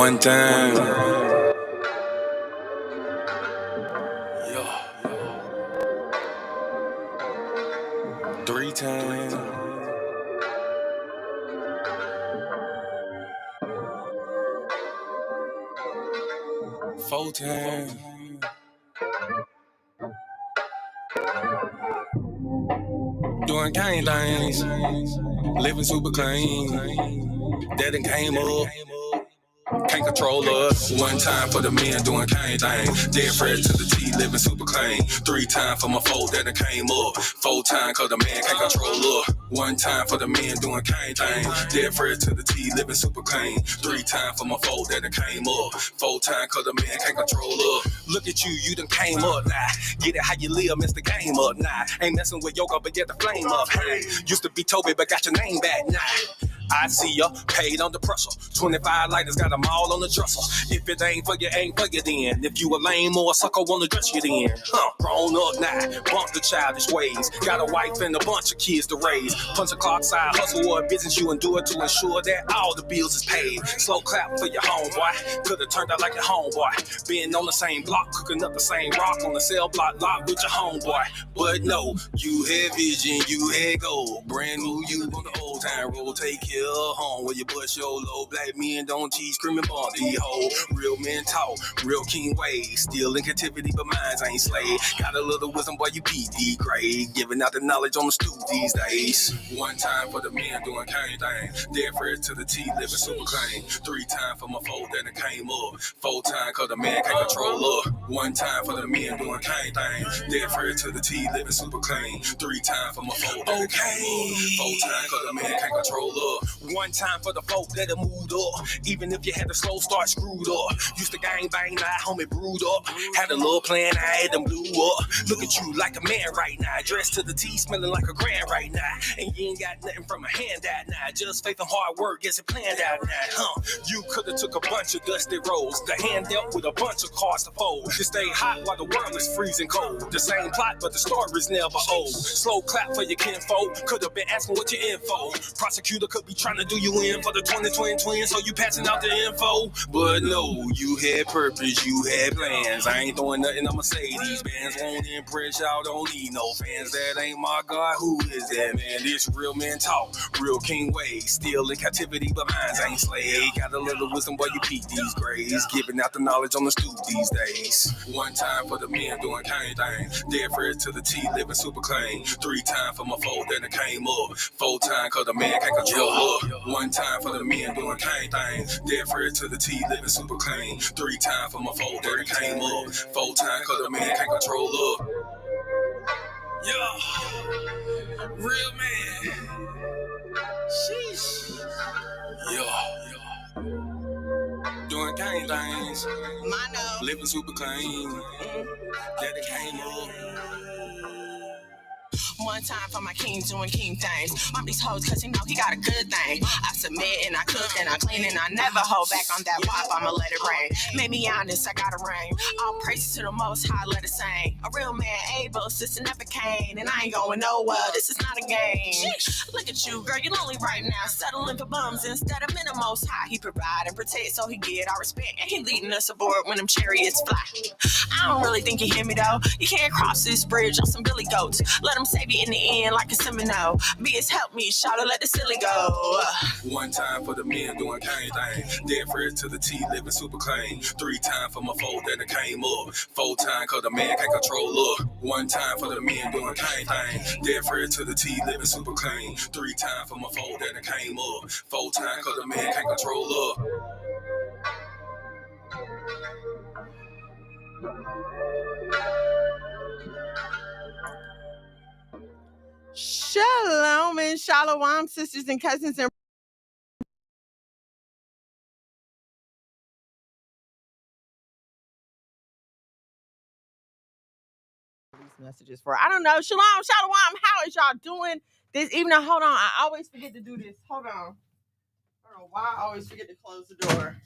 One time. Yeah. 3 times. 4 times. Doing gang things. Living super clean. That done came up. Can't control us. 1 time for the men doing cane things. Dead fresh to the T, living super clean. 3 times for my foe that done came up. 4 times cause the man can't control us. 1 time for the men doing cane things. Dead fresh to the T, living super clean. 3 times for my foe that done came up. 4 times cause the man can't control us. Look at you, you done came up now. Get it how you live, mess the game up now. Ain't messing with yoga, but get the flame up. Hey, used to be Toby, but got your name back now. I see ya, paid under pressure. 25 lighters got them all on the dresser. If it ain't for you, ain't for you then. If you a lame or a sucker, wanna dress you then. Grown up now, bump the childish ways. Got a wife and a bunch of kids to raise. Punch a clock side, hustle or a business you endure to ensure that all the bills is paid. Slow clap for your homeboy. Could've turned out like your homeboy. Been on the same block, cooking up the same rock on the cell block lot with your homeboy. But no, you had vision, you had gold. Brand new you on the old time road. Take care of home where you bust your low. Black men don't cheat, screaming Bondi ho. Real men talk, real king ways. Still in captivity, but minds ain't slave. Got a little wisdom, boy, you PD grade. Giving out the knowledge on the stoop these days. 1 time for the men doing cane things. Dead fresh to the T, living super clean. 3 times for my foe that done came up. 4 times cause the man can't control up. 1 time for the men doing cane things. Dead fresh to the T, living super clean. 3 times for my foe that done came up. 4 times cause the man can't control up. 1 time for the folk that have moved up. Even if you had a slow start screwed up. Used to gang bang, now homie brewed up. Had a little plan, I had them blew up. Look at you like a man right now. Dressed to the T, smelling like a grand right now. And you ain't got nothing from a handout now. Just faith and hard work gets it planned out now. You could've took a bunch of dusty rolls. The hand dealt with a bunch of cards to fold. To stay hot while the world is freezing cold. The same plot, but the story's never old. Slow clap for your kinfolk. Could've been asking what your info. Prosecutor could be trying to do you in for the 2020 twins, so you passing out the info. But no, you had purpose, you had plans. I ain't throwing nothing, I'ma say these bands won't impress y'all, don't need no fans. That ain't my God, who is that man? This real men talk, real king ways. Still in captivity, but minds ain't slave. Got a little wisdom, boy, you peep these grades. Giving out the knowledge on the stoop these days. 1 time for the men doing cane things. Dead fresh to the T, living super clean. 3 times for my foe that done came up. 4 times cause the man can't control up. 1 time for the men doing cane things. Dead fresh to the T, living super clean. 3 times for my foe that done came up. 4 times cause the man can't control up. Yeah, real man. Sheesh. Yeah. Doing cane things. Mono. Living super clean. That it came up. 1 time for my king doing king things. Mom these hoes cause he know he got a good thing. I submit and I cook and I clean and I never hold back on that pop, I'ma let it rain. Made me honest, I got a ring. All praises to the most high, let it sing. A real man able, sister never came. And I ain't going nowhere, this is not a game. Look at you, girl, you lonely right now. Settling for bums instead of men the most high. He provide and protect so he get our respect. And he leading us aboard when them chariots fly. I don't really think you hear me though. You can't cross this bridge on some billy goats. Let them save you in the end like a Seminole. Be help me, shout it, let the silly go. 1 time for the men doing cane things. Dead fresh to the T, living super clean. 3 times for my foe that done came up. 4 times cause the man can't control up. 1 time for the men doing cane things. Dead fresh to the T, living super clean. 3 times for my foe that done came up. 4 times cause the man can't control up. Shalom and shalom, sisters and cousins and these messages for. I don't know. Shalom, shalom. How is y'all doing this evening? Hold on. I always forget to do this. Hold on. I don't know why I always forget to close the door.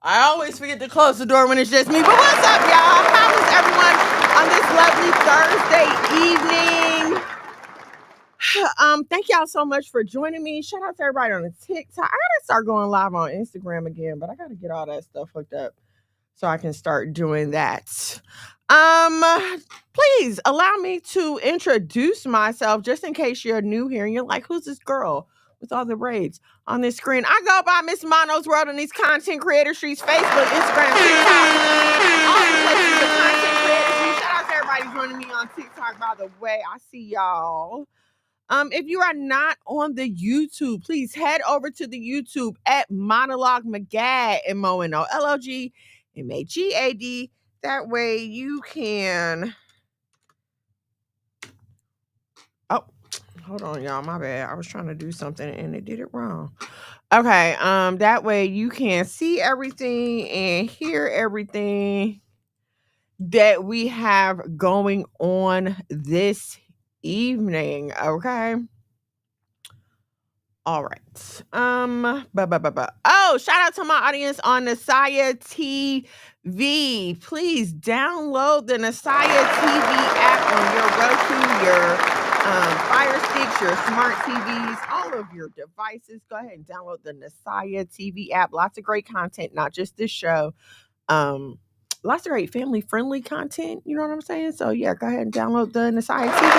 I always forget to close the door when it's just me. But what's up, y'all? How is everyone on this lovely Thursday evening? Thank y'all so much for joining me. Shout out to everybody on the TikTok. I gotta start going live on Instagram again, but I gotta get all that stuff hooked up so I can start doing that. Please allow me to introduce myself just in case you're new here and you're like, who's this girl with all the braids on this screen? I go by Miss Mono's World in these content creator streets, Facebook, Instagram, TikTok, all the places the content creator streets. Shout out to everybody joining me on TikTok, by the way. I see y'all. If you are not on the YouTube, please head over to the YouTube at Monologue Magad, MONO LOG MAGAD. That way you can. Oh, hold on, y'all. My bad. I was trying to do something and it did it wrong. Okay. That way you can see everything and hear everything that we have going on this evening. Okay. All right. Oh, shout out to my audience on Nasaya TV. Please download the Nasaya TV app on your Roku, your Fire Sticks, your smart TVs, all of your devices. Go ahead and download the Nasaya TV app. Lots of great content, not just this show. Lots of great family-friendly content. You know what I'm saying? So yeah, go ahead and download the Nasaya TV.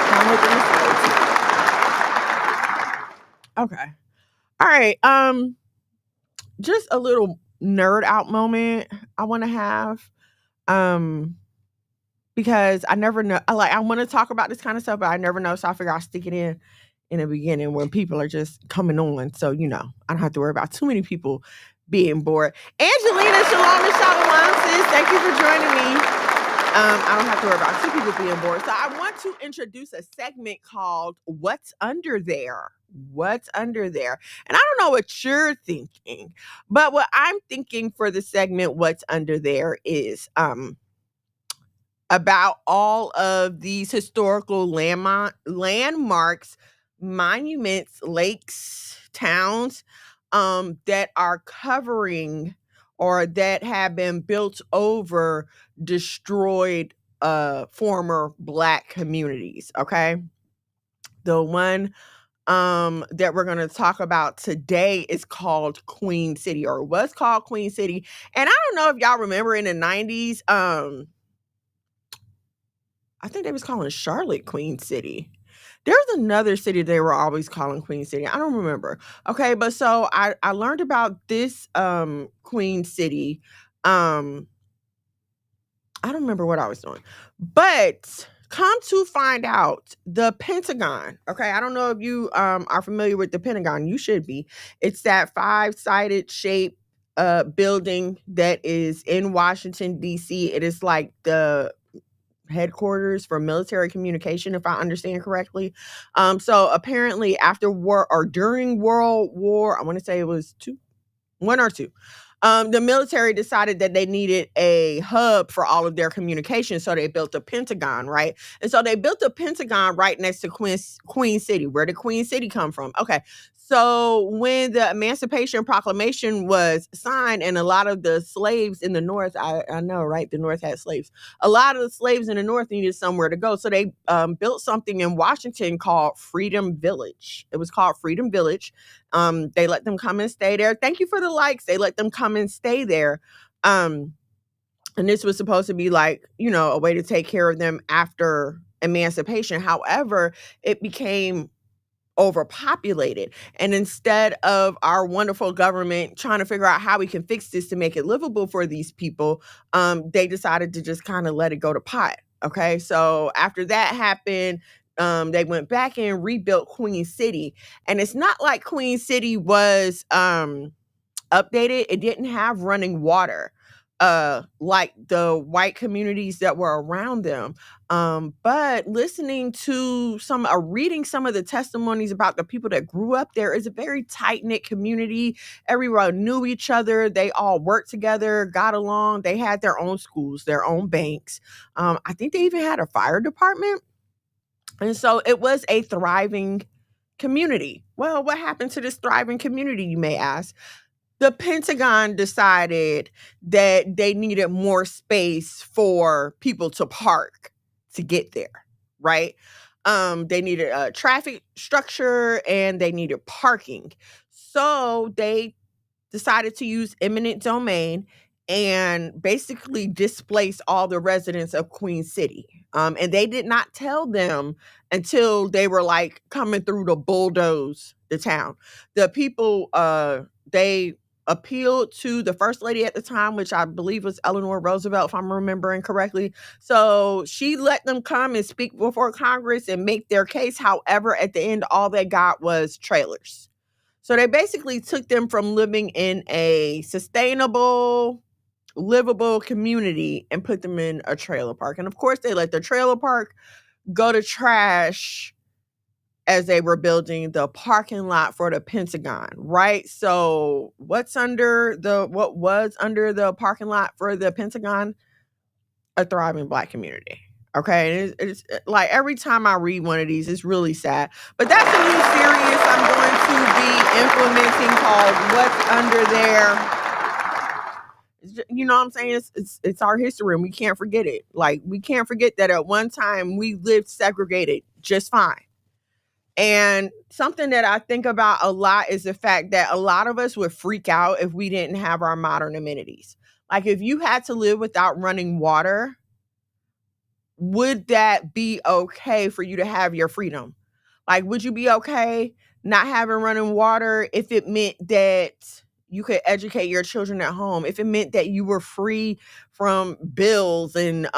Download the Nasaya TV. Okay. All right. Just a little nerd out moment I want to have. Because I never know. I want to talk about this kind of stuff, but I never know. So I figure I'll stick it in the beginning when people are just coming on. So, I don't have to worry about too many people being bored. Angelina, shalom and shalom, sis. Thank you for joining me. I don't have to worry about two people being bored. So I want to introduce a segment called What's Under There? What's Under There? And I don't know what you're thinking, but what I'm thinking for the segment What's Under There is about all of these historical landmarks, monuments, lakes, towns that are covering or that have been built over destroyed former Black communities. Okay. The one that we're going to talk about today is called Queen City, or was called Queen City. And I don't know if y'all remember in the 90s, I think they was calling Charlotte Queen City. There's another city they were always calling Queen City. I don't remember. Okay, but so I learned about this Queen City. I don't remember what I was doing. But come to find out, the Pentagon. Okay, I don't know if you are familiar with the Pentagon. You should be. It's that 5-sided shape building that is in Washington, D.C. It is like the headquarters for military communication, if I understand correctly. So apparently after war or during World War, I want to say it was one or two. The military decided that they needed a hub for all of their communication, so they built a Pentagon, right? And so they built a Pentagon right next to Queen City. Where did Queen City come from? Okay, so when the Emancipation Proclamation was signed, and a lot of the slaves in the North, I know, right? The North had slaves. A lot of the slaves in the North needed somewhere to go, so they built something in Washington called Freedom Village. It was called Freedom Village. They let them come and stay there. Thank you for the likes. They let them come and stay there. And this was supposed to be like, a way to take care of them after emancipation. However, it became overpopulated. And instead of our wonderful government trying to figure out how we can fix this to make it livable for these people, they decided to just kind of let it go to pot. Okay. So after that happened, they went back and rebuilt Queen City. And it's not like Queen City was updated. It didn't have running water like the white communities that were around them. But listening to reading some of the testimonies about the people that grew up there, is a very tight-knit community. Everyone knew each other. They all worked together, got along. They had their own schools, their own banks. I think they even had a fire department. And so it was a thriving community. Well, what happened to this thriving community, you may ask? The Pentagon decided that they needed more space for people to park to get there. right? They needed a traffic structure and they needed parking. So they decided to use eminent domain and basically displace all the residents of Queen City. And they did not tell them until they were like coming through to bulldoze the town. The people, they appealed to the first lady at the time, which I believe was Eleanor Roosevelt, if I'm remembering correctly. So she let them come and speak before Congress and make their case. However, at the end, all they got was trailers. So they basically took them from living in a sustainable, livable community and put them in a trailer park. And of course, they let the trailer park go to trash as they were building the parking lot for the Pentagon, right? So what was under the parking lot for the Pentagon? A thriving Black community. Okay, and it's like every time I read one of these, it's really sad. But that's a new series I'm going to be implementing called "What's Under There." You know what I'm saying? It's our history, and we can't forget it. Like we can't forget that at one time we lived segregated just fine. And something that I think about a lot is the fact that a lot of us would freak out if we didn't have our modern amenities. Like if you had to live without running water, would that be okay for you to have your freedom? Like, would you be okay not having running water if it meant that you could educate your children at home, if it meant that you were free from bills and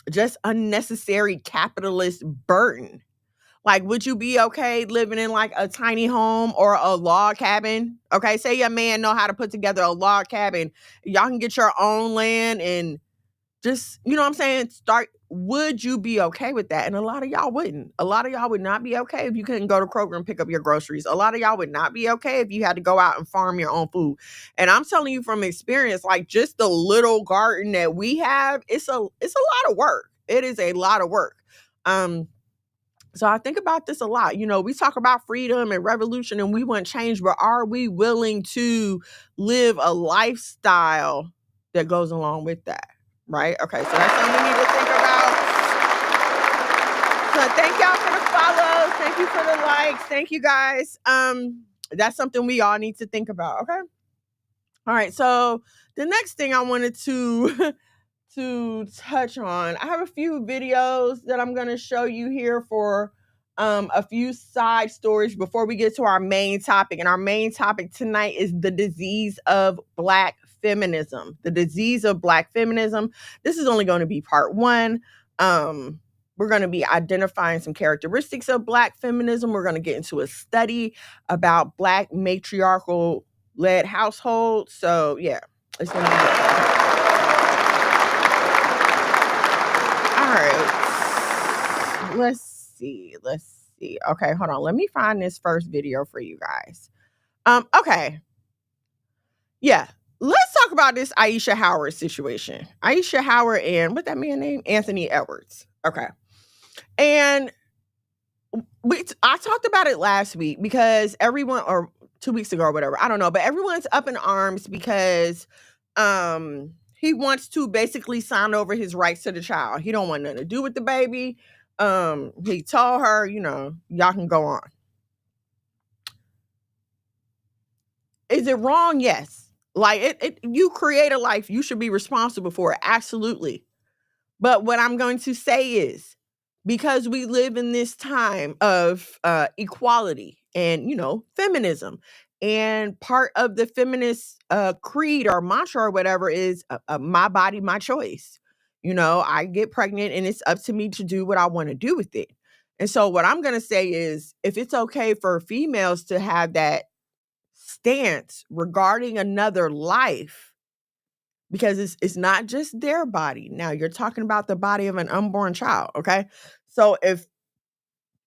just unnecessary capitalist burden? Like, would you be okay living in like a tiny home or a log cabin? Okay, say your man know how to put together a log cabin. Y'all can get your own land and just, you know what I'm saying? Would you be okay with that? And a lot of y'all wouldn't. A lot of y'all would not be okay if you couldn't go to Kroger and pick up your groceries. A lot of y'all would not be okay if you had to go out and farm your own food. And I'm telling you from experience, like just the little garden that we have, it's a lot of work. It is a lot of work. So I think about this a lot. You know, we talk about freedom and revolution and we want change, but are we willing to live a lifestyle that goes along with that? Right? Okay, so that's something we need to think about. So thank y'all for the follows. Thank you for the likes. Thank you guys. That's something we all need to think about. Okay. All right. So the next thing I wanted to to touch on, I have a few videos that I'm going to show you here for a few side stories before we get to our main topic. And our main topic tonight is the disease of Black feminism. The disease of Black feminism. This is only going to be part one. We're going to be identifying some characteristics of Black feminism. We're going to get into a study about Black matriarchal led households. So yeah, it's going to be good. All right. Let's see. Okay, hold on. Let me find this first video for you guys. Okay. Yeah. Let's talk about this Aisha Howard situation. Aisha Howard and what's that man name? Anthony Edwards. Okay. And I talked about it last week because everyone, or 2 weeks ago or whatever, I don't know, but everyone's up in arms because he wants to basically sign over his rights to the child. He don't want nothing to do with the baby. He told her, you know, y'all can go on. Is it wrong? Yes. Like you create a life, you should be responsible for it. Absolutely. But what I'm going to say is, because we live in this time of equality and, you know, feminism, and part of the feminist creed or mantra or whatever is my body, my choice. You know, I get pregnant and it's up to me to do what I want to do with it. And so what I'm going to say is, if it's okay for females to have that stance regarding another life, because it's not just their body. Now you're talking about the body of an unborn child, okay? So if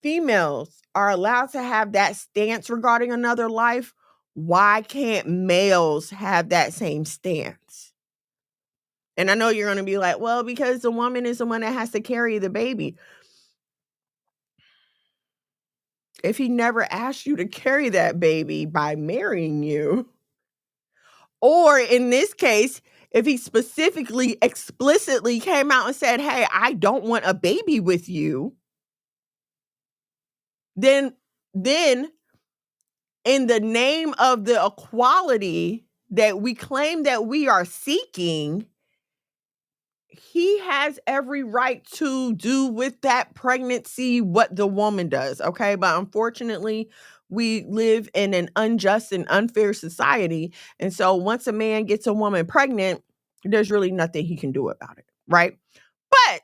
females are allowed to have that stance regarding another life, why can't males have that same stance? And I know you're going to be like, well, because the woman is the one that has to carry the baby. If he never asked you to carry that baby by marrying you, or in this case, if he specifically, explicitly came out and said, hey, I don't want a baby with you, then in the name of the equality that we claim that we are seeking, he has every right to do with that pregnancy what the woman does, okay? But unfortunately, we live in an unjust and unfair society. And so once a man gets a woman pregnant, there's really nothing he can do about it, right? But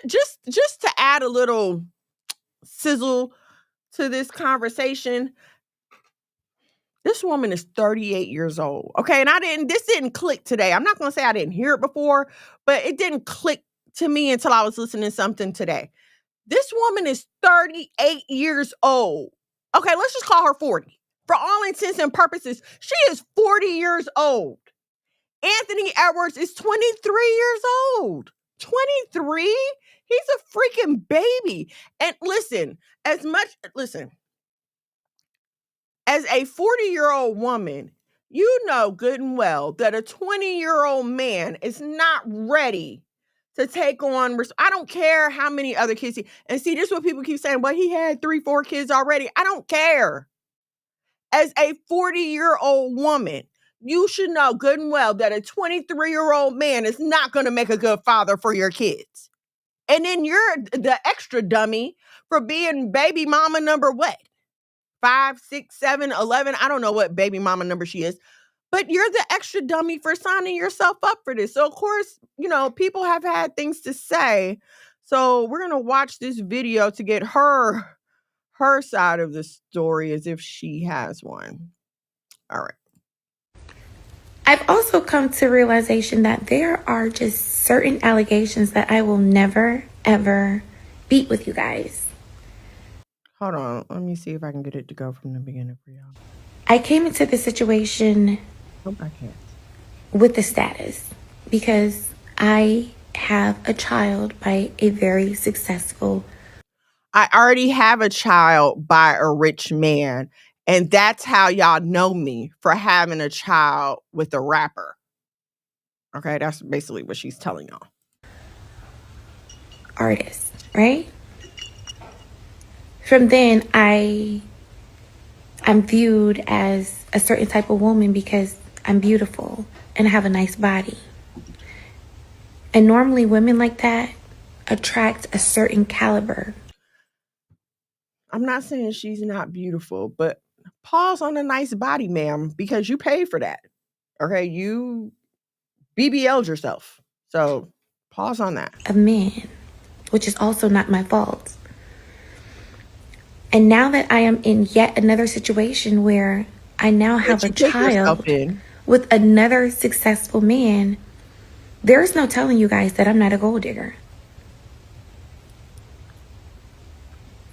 just to add a little sizzle to this conversation, this woman is 38 years old. Okay. And this didn't click today. I'm not going to say I didn't hear it before, but it didn't click to me until I was listening to something today. This woman is 38 years old. Okay. Let's just call her 40. For all intents and purposes, she is 40 years old. Anthony Edwards is 23 years old. 23? He's a freaking baby. And listen, as a 40-year-old woman, you know good and well that a 20-year-old man is not ready to take on. I don't care how many other kids and see, this is what people keep saying. Well, he had 3-4 kids already. I don't care. As a 40-year-old woman, you should know good and well that a 23-year-old man is not going to make a good father for your kids. And then you're the extra dummy for being baby mama number what? 5, 6, 7, 11. I don't know what baby mama number she is, but you're the extra dummy for signing yourself up for this. So, of course, people have had things to say. So we're going to watch this video to get her side of the story as if she has one. All right. I've also come to realization that there are just certain allegations that I will never, ever beat with you guys. Hold on. Let me see if I can get it to go from the beginning for y'all. I came into this situation I can't. with the status because I have a child by a very successful. I already have a child by a rich man. And that's how y'all know me, for having a child with a rapper. Okay, that's basically what she's telling y'all. Artist, right? From then, I'm viewed as a certain type of woman because I'm beautiful and have a nice body. And normally women like that attract a certain caliber. I'm not saying she's not beautiful, but pause on a nice body, ma'am, because you paid for that. Okay, you BBL'd yourself. So pause on that. Of men, which is also not my fault. And now that I am in yet another situation where I now have a child with another successful man, there's no telling you guys that I'm not a gold digger.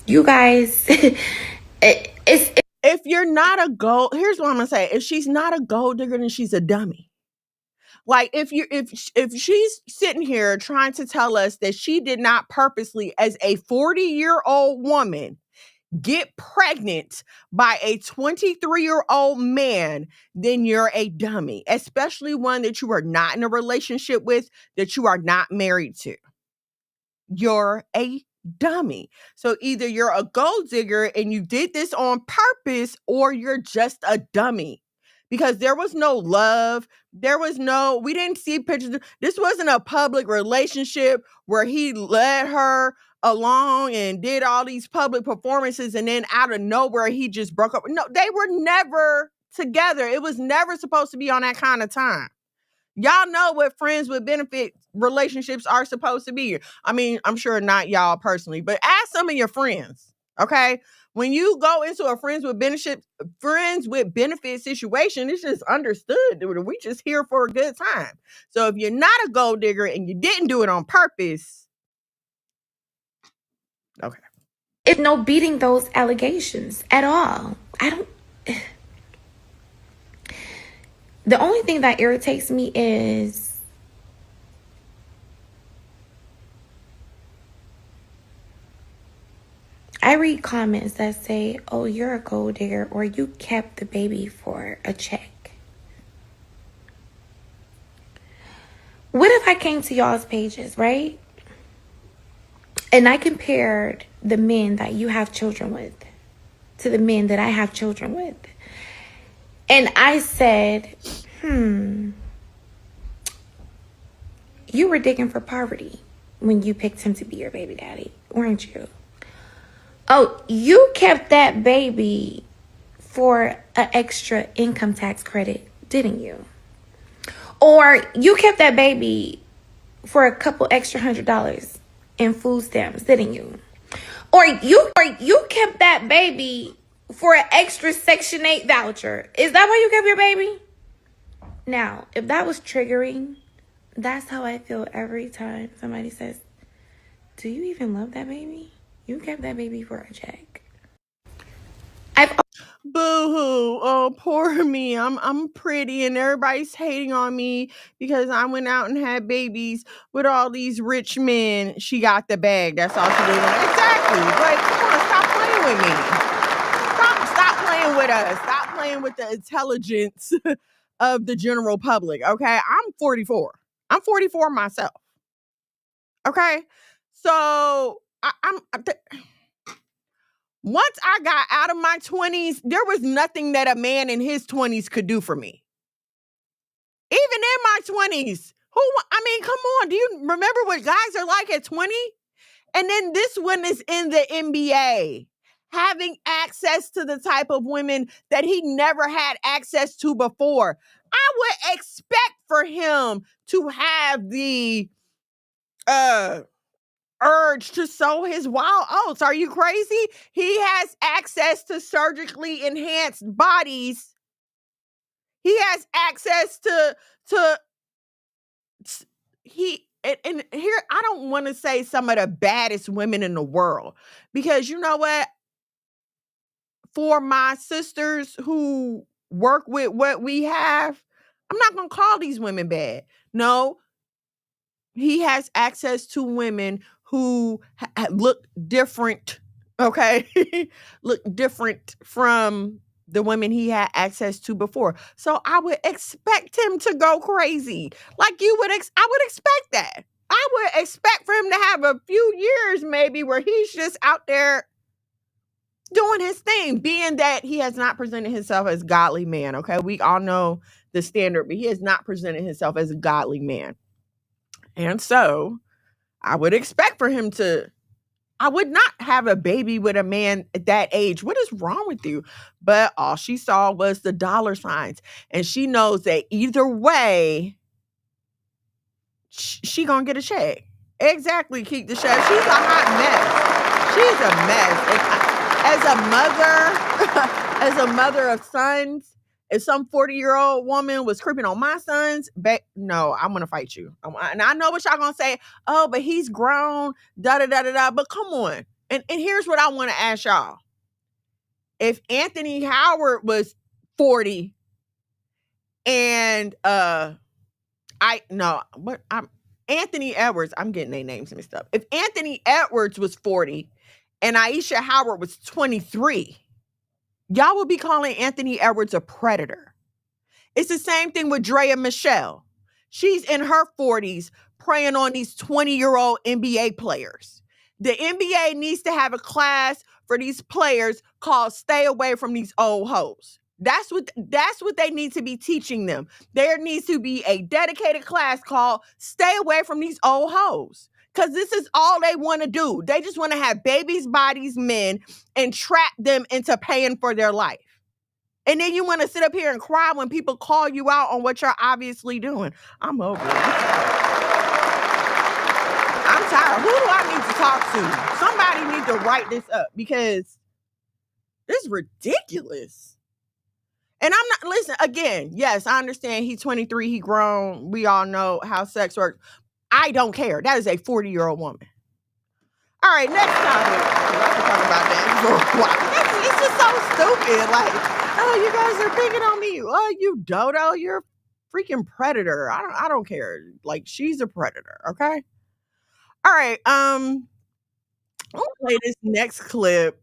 You guys, if you're not a gold, here's what I'm gonna say: if she's not a gold digger, then she's a dummy. Like if she's sitting here trying to tell us that she did not purposely, as a 40-year-old woman, get pregnant by a 23-year-old man, then you're a dummy, especially one that you are not in a relationship with, that you are not married to. You're a dummy. So either you're a gold digger and you did this on purpose, or you're just a dummy. Because there was no love. We didn't see pictures. This wasn't a public relationship where he led her along and did all these public performances, and then out of nowhere, he just broke up. No, they were never together. It was never supposed to be on that kind of time. Y'all know what friends with benefit relationships are supposed to be. I mean, I'm sure not y'all personally, but ask some of your friends, okay? When you go into a friends with benefit situation, it's just understood that we just here for a good time. So if you're not a gold digger and you didn't do it on purpose, okay. It's no beating those allegations at all. The only thing that irritates me is I read comments that say, oh, you're a gold digger, or you kept the baby for a check. What if I came to y'all's pages, right? And I compared the men that you have children with to the men that I have children with. And I said, you were digging for poverty when you picked him to be your baby daddy, weren't you? Oh, you kept that baby for an extra income tax credit, didn't you? Or you kept that baby for a couple extra $100 in food stamps, didn't you? Or you kept that baby for an extra Section 8 voucher. Is that why you kept your baby? Now, if that was triggering, that's how I feel every time somebody says, do you even love that baby? You kept that baby for a check. Boo-hoo. Oh, poor me. I'm pretty and everybody's hating on me because I went out and had babies with all these rich men. She got the bag. That's all she did. Exactly. Like, come on, stop playing with me. Stop playing with us. Stop playing with the intelligence of the general public. Okay. I'm 44. I'm 44 myself. Okay. So once I got out of my 20s, there was nothing that a man in his 20s could do for me. Even in my 20s. Come on. Do you remember what guys are like at 20? And then this one is in the NBA, having access to the type of women that he never had access to before. I would expect for him to have the urge to sow his wild oats. Are you crazy? He has access to surgically enhanced bodies. He has access to and here I don't want to say some of the baddest women in the world, because you know what? For my sisters who work with what we have, I'm not going to call these women bad. No, he has access to women who look different, okay? Look different from the women he had access to before. So I would expect him to go crazy. Like I would expect that. I would expect for him to have a few years maybe where he's just out there doing his thing, being that he has not presented himself as a godly man, okay? We all know the standard, but he has not presented himself as a godly man. And so I would expect for him to, I would not have a baby with a man at that age. What is wrong with you? But all she saw was the dollar signs. And she knows that either way, she gonna get a check. Exactly, keep the check. She's a hot mess. She's a mess. And as a mother of sons, if some 40-year-old woman was creeping on my sons, no, I'm going to fight you. And I know what y'all going to say. Oh, but he's grown, da-da-da-da-da. But come on. And here's what I want to ask y'all. If Anthony Howard was 40 and Anthony Edwards, I'm getting their names mixed up. If Anthony Edwards was 40 and Aisha Howard was 23, y'all would be calling Anthony Edwards a predator. It's the same thing with Drea Michelle. She's in her 40s preying on these 20-year-old NBA players. The NBA needs to have a class for these players called Stay Away from These Old Hoes. That's what they need to be teaching them. There needs to be a dedicated class called Stay Away from These Old Hoes. Because this is all they want to do. They just want to have babies, bodies, men, and trap them into paying for their life. And then you want to sit up here and cry when people call you out on what you're obviously doing. I'm over it. I'm tired. Who do I need to talk to? Somebody need to write this up because this is ridiculous. And I'm not, listen, again, yes, I understand he's 23, he grown. We all know how sex works. I don't care. That is a 40-year-old woman. All right, next topic. I can talk about that for a while. It's just so stupid. Like, oh, you guys are picking on me. Oh, you dodo, you're a freaking predator. I don't care. Like, she's a predator, okay? All right, I'll play this next clip.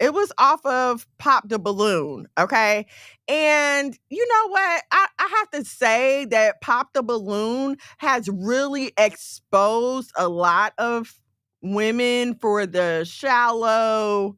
It was off of Pop the Balloon, okay? And you know what? I have to say that Pop the Balloon has really exposed a lot of women for the shallow,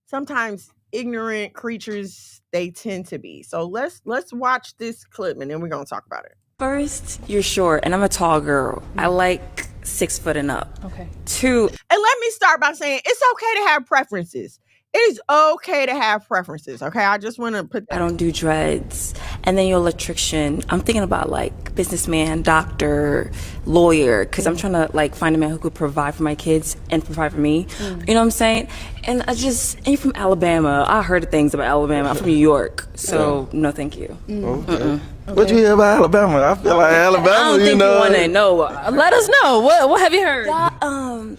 sometimes ignorant creatures they tend to be. So let's watch this clip and then we're gonna talk about it. First, you're short, and I'm a tall girl. I like 6 foot and up. Okay. 2, And let me start by saying it's okay to have preferences. It is okay to have preferences. Okay, I just want to put that. I don't do dreads. And then your electrician, I'm thinking about like businessman, doctor, lawyer, because I'm trying to like find a man who could provide for my kids and provide for me. You know what I'm saying? And and you're from Alabama. I heard things about Alabama. I'm from New York. So no, thank you. Okay. What you hear about Alabama? I feel like Alabama, I don't think you want to know. Let us know. What have you heard?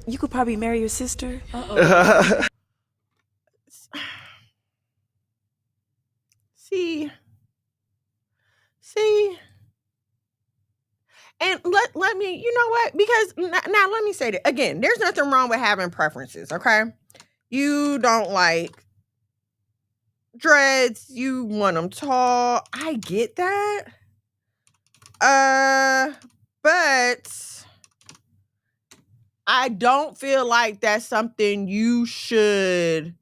You could probably marry your sister. See, and let me, you know what? Because now let me say that again. There's nothing wrong with having preferences. Okay, you don't like dreads. You want them tall. I get that. But I don't feel like that's something you should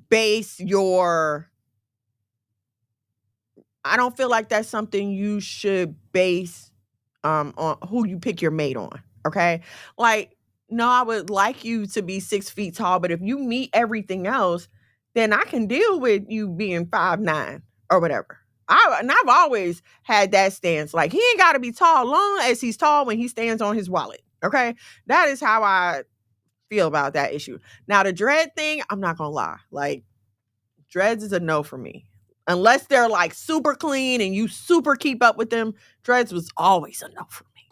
base your. I don't feel like that's something you should base on who you pick your mate on. Okay. Like, no, I would like you to be 6 feet tall, but if you meet everything else, then I can deal with you being 5'9" or whatever. I've always had that stance. Like, he ain't got to be tall, long as he's tall when he stands on his wallet. Okay. That is how I feel about that issue. Now, the dread thing, I'm not going to lie. Like, dreads is a no for me. Unless they're like super clean and you super keep up with them, dreads was always a no for me.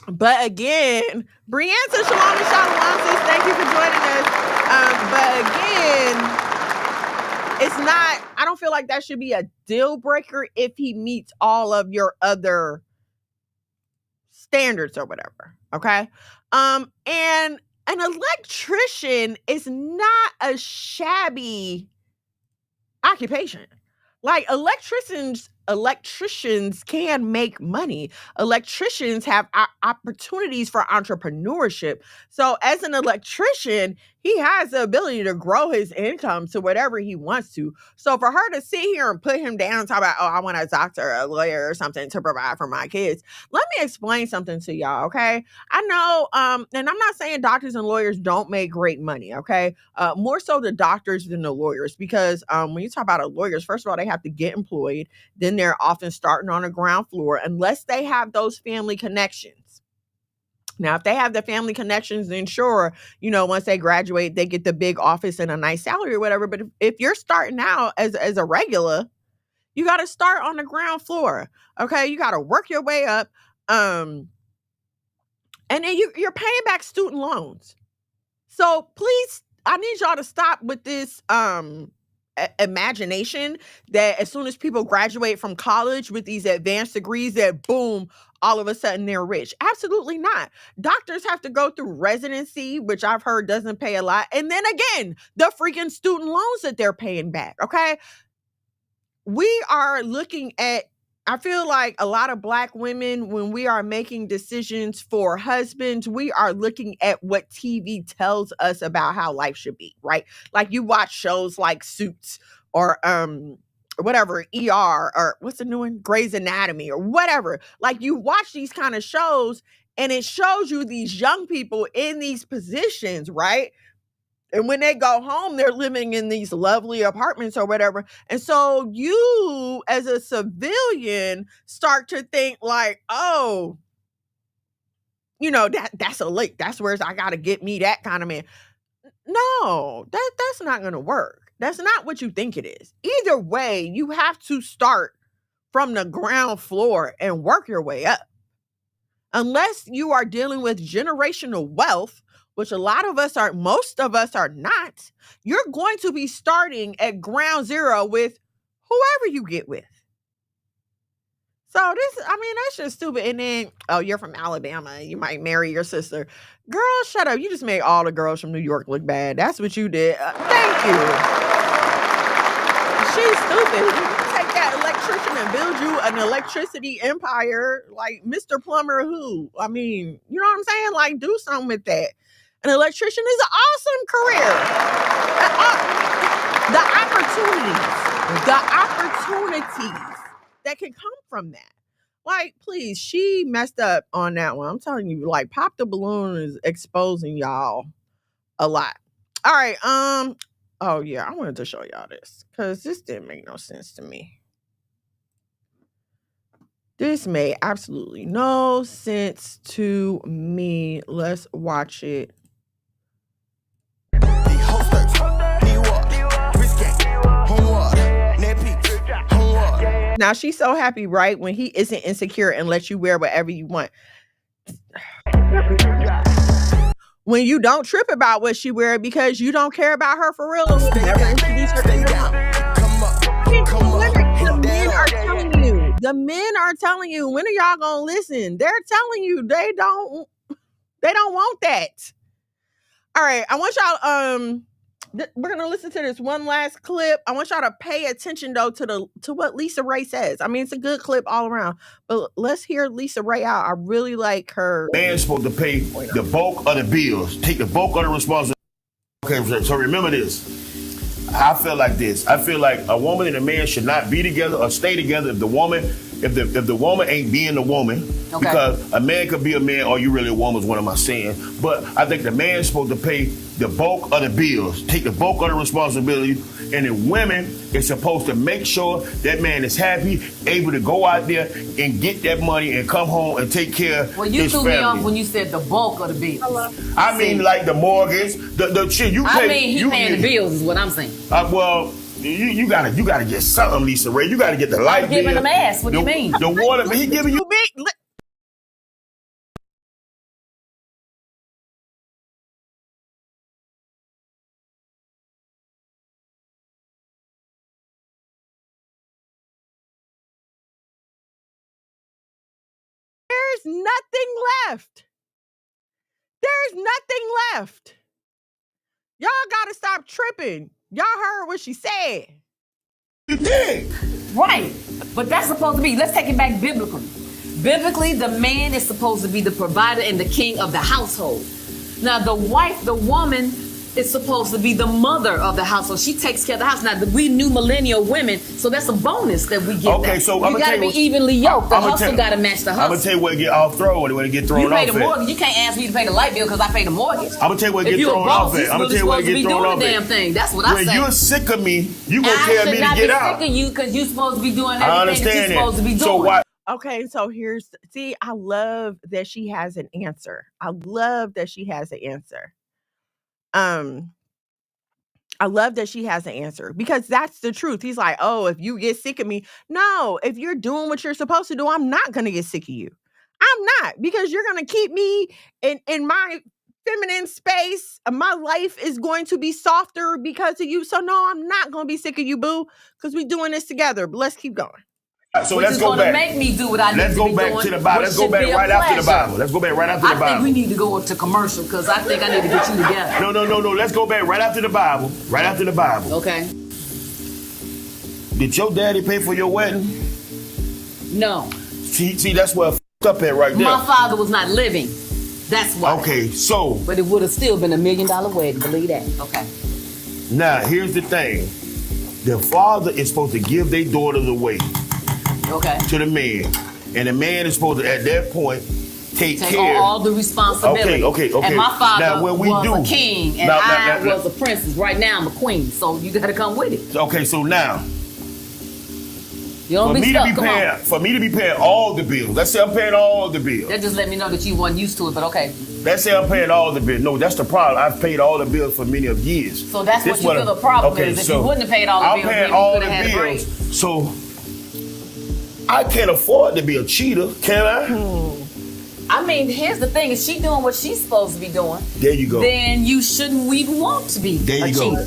But again, Brianna Shalom and Shalom says, thank you for joining us. But again, it's not, I don't feel like that should be a deal breaker if he meets all of your other standards or whatever. Okay. And an electrician is not a shabby occupation. Like, electricians can make money. Electricians have opportunities for entrepreneurship. So as an electrician, he has the ability to grow his income to whatever he wants to. So for her to sit here and put him down and talk about, oh, I want a doctor or a lawyer or something to provide for my kids. Let me explain something to y'all, okay? I know, and I'm not saying doctors and lawyers don't make great money, okay? More so the doctors than the lawyers, because when you talk about lawyers, first of all, they have to get employed. Then they're often starting on the ground floor unless they have those family connections. Now, if they have the family connections, then sure, once they graduate, they get the big office and a nice salary or whatever. But if you're starting out as a regular, you got to start on the ground floor. Okay. You got to work your way up. And then you're paying back student loans. So please, I need y'all to stop with this imagination that as soon as people graduate from college with these advanced degrees, that boom, all of a sudden they're rich. Absolutely not. Doctors have to go through residency, which I've heard doesn't pay a lot. And then again, the freaking student loans that they're paying back. Okay. We are looking at, I feel like a lot of Black women, when we are making decisions for husbands, we are looking at what TV tells us about how life should be, right? Like, you watch shows like Suits or whatever, ER, or what's the new one? Grey's Anatomy or whatever. Like, you watch these kind of shows and it shows you these young people in these positions, right? And when they go home, they're living in these lovely apartments or whatever. And so you, as a civilian, start to think like, oh, that's a lick. That's where I got to get me that kind of man. No, that's not going to work. That's not what you think it is. Either way, you have to start from the ground floor and work your way up. Unless you are dealing with generational wealth, which most of us are not, you're going to be starting at ground zero with whoever you get with. So that's just stupid. And then, oh, you're from Alabama, you might marry your sister. Girl, shut up. You just made all the girls from New York look bad. That's what you did. Thank you. She's stupid. You take that electrician and build you an electricity empire, like Mr. Plumber who? I mean, you know what I'm saying? Like, do something with that. An electrician is an awesome career. The opportunities that can come from that. Like, please, she messed up on that one. I'm telling you, like, Pop the Balloon is exposing y'all a lot. All right, oh yeah, I wanted to show y'all this because this didn't make no sense to me. This made absolutely no sense to me. Let's watch it. Now she's so happy, right? When he isn't insecure and lets you wear whatever you want. When you don't trip about what she wear because you don't care about her for real, never introduce her to your mom. The men are telling you, when are y'all gonna listen? They're telling you they don't want that. All right, I want y'all we're gonna listen to this one last clip. I want y'all to pay attention though to what Lisa Ray says. I mean, it's a good clip all around, but let's hear Lisa Ray out. I really like her. Man's supposed to pay the bulk of the bills, take the bulk of the responsibility. Okay, so remember this. I feel like this. I feel like a woman and a man should not be together or stay together if the woman ain't being the woman. Okay. Because a man could be a man or you really a woman is what am I saying. But I think the man's supposed to pay the bulk of the bills, take the bulk of the responsibility, and the women is supposed to make sure that man is happy, able to go out there and get that money and come home and take care of his family. Well, you threw me off when you said the bulk of the bills. I mean, like the mortgage, the shit you pay. I mean, he paying the bills is what I'm saying. Well, you gotta get something, Lisa Ray. You gotta get the light bill. Giving them ass. What do you mean? The water, he giving you. There's nothing left. There's nothing left. Y'all gotta stop tripping. Y'all heard what she said. You did. Right. But that's supposed to be, let's take it back biblically. Biblically, the man is supposed to be the provider and the king of the household. Now, the wife, the woman, is supposed to be the mother of the household. She takes care of the house. Now, we new millennial women, so that's a bonus that we get. Okay, so I'm you gotta be evenly yoked. The hustle gotta match the hustle. I'm gonna tell you what get off thrown when it get thrown off. You pay the mortgage. You can't ask me to pay the light bill because I pay the mortgage. I'm gonna tell you what get thrown off. I'm gonna tell you what get thrown off. Damn thing. That's what I say. When you're sick of me, you gonna tell me to get out. I should not be sick of you because you're supposed to be doing everything that you're supposed to be doing. So why? Okay, so I love that she has an answer. I love that she has an answer. I love that she has an answer because that's the truth. He's like, oh, if you get sick of me. No, if you're doing what you're supposed to do, I'm not going to get sick of you. I'm not, because you're going to keep me in my feminine space. My life is going to be softer because of you. So no, I'm not going to be sick of you, boo, because we're doing this together. But let's keep going. So which let's go back. Make me do what I need to be doing. Let's go back to the Bible. Let's go back right after the Bible. Let's go back right after the Bible. I think we need to go to commercial because I think I need to get you together. No. Let's go back right after the Bible. Right after the Bible. Okay. Did your daddy pay for your wedding? No. See, that's where I f***ed up at right there. My father was not living. That's why. Okay, so. But it would have still been $1 million wedding. Believe that. Okay. Now, here's the thing. The father is supposed to give their daughters away. Okay. To the man. And the man is supposed to, at that point, take care. On all the responsibility. Okay. And my father was a king, and I now, was a princess. Right now, I'm a queen, so you got to come with it. Okay, so now, you don't be stuck. For me to be paying all the bills, let's say I'm paying all the bills. That just let me know that you weren't used to it, but okay. Let's say I'm paying all the bills. No, that's the problem. I've paid all the bills for many of years. So that's what you feel the problem is. If you wouldn't have paid all the bills, maybe you could have had a break. So I can't afford to be a cheater, can I? I mean, here's the thing. If she's doing what she's supposed to be doing, there you go. Then you shouldn't even want to be there you a go. cheater.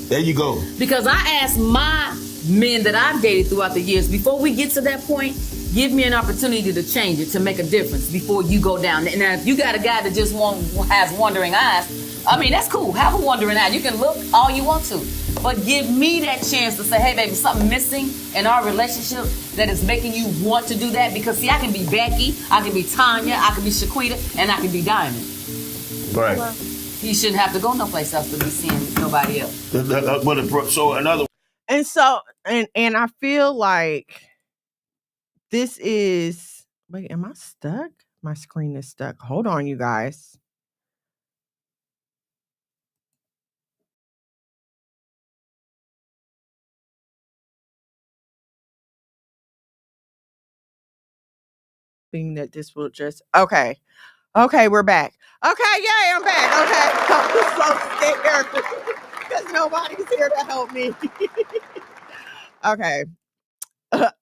There you go. Because I asked my men that I've dated throughout the years, before we get to that point, give me an opportunity to change it, to make a difference before you go down. Now, if you got a guy that just has wandering eyes, I mean, that's cool. Have a wandering eye. You can look all you want to. but give me that chance to say, hey, baby, something missing in our relationship that is making you want to do that. Because, see, I can be Becky, I can be Tanya, I can be Shaquita, and I can be Diamond. Right. You shouldn't have to go no place else to be seeing nobody else. So another. And so, and I feel like this is, wait, am I stuck? My screen is stuck. Hold on, you guys. Being that this will just, okay, we're back. Okay, yay, I'm back. Okay, I'm so scared because nobody's here to help me. Okay.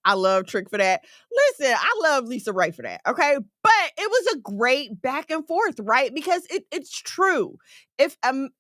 I love Trick for that. Listen, I love Lisa Ray for that. Okay. But it was a great back and forth, right? Because it's true. If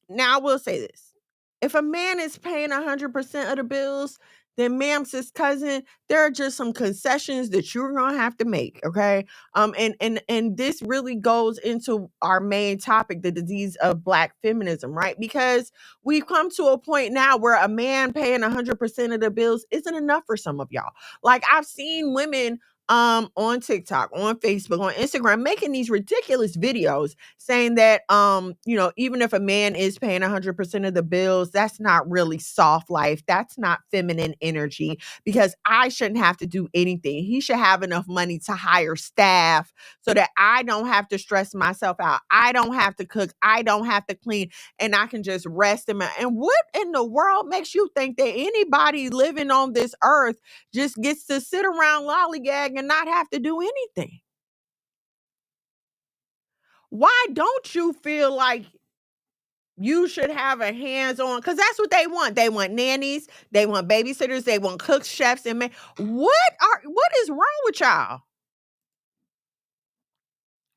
now I will say this. If a man is paying 100% of the bills, then ma'am, sis cousin, there are just some concessions that you're gonna have to make. Okay. And this really goes into our main topic, the disease of Black feminism, right? Because we've come to a point now where a man paying 100% of the bills isn't enough for some of y'all. Like, I've seen women on TikTok, on Facebook, on Instagram making these ridiculous videos saying that even if a man is paying 100% of the bills, that's not really soft life. That's not feminine energy, because I shouldn't have to do anything. He should have enough money to hire staff so that I don't have to stress myself out. I don't have to cook. I don't have to clean, and I can just rest in my. And what in the world makes you think that anybody living on this earth just gets to sit around lollygag and not have to do anything? Why don't you feel like you should have a hands-on? Because that's what they want. They want nannies, they want babysitters, they want cooks, chefs, and men. What is wrong with y'all?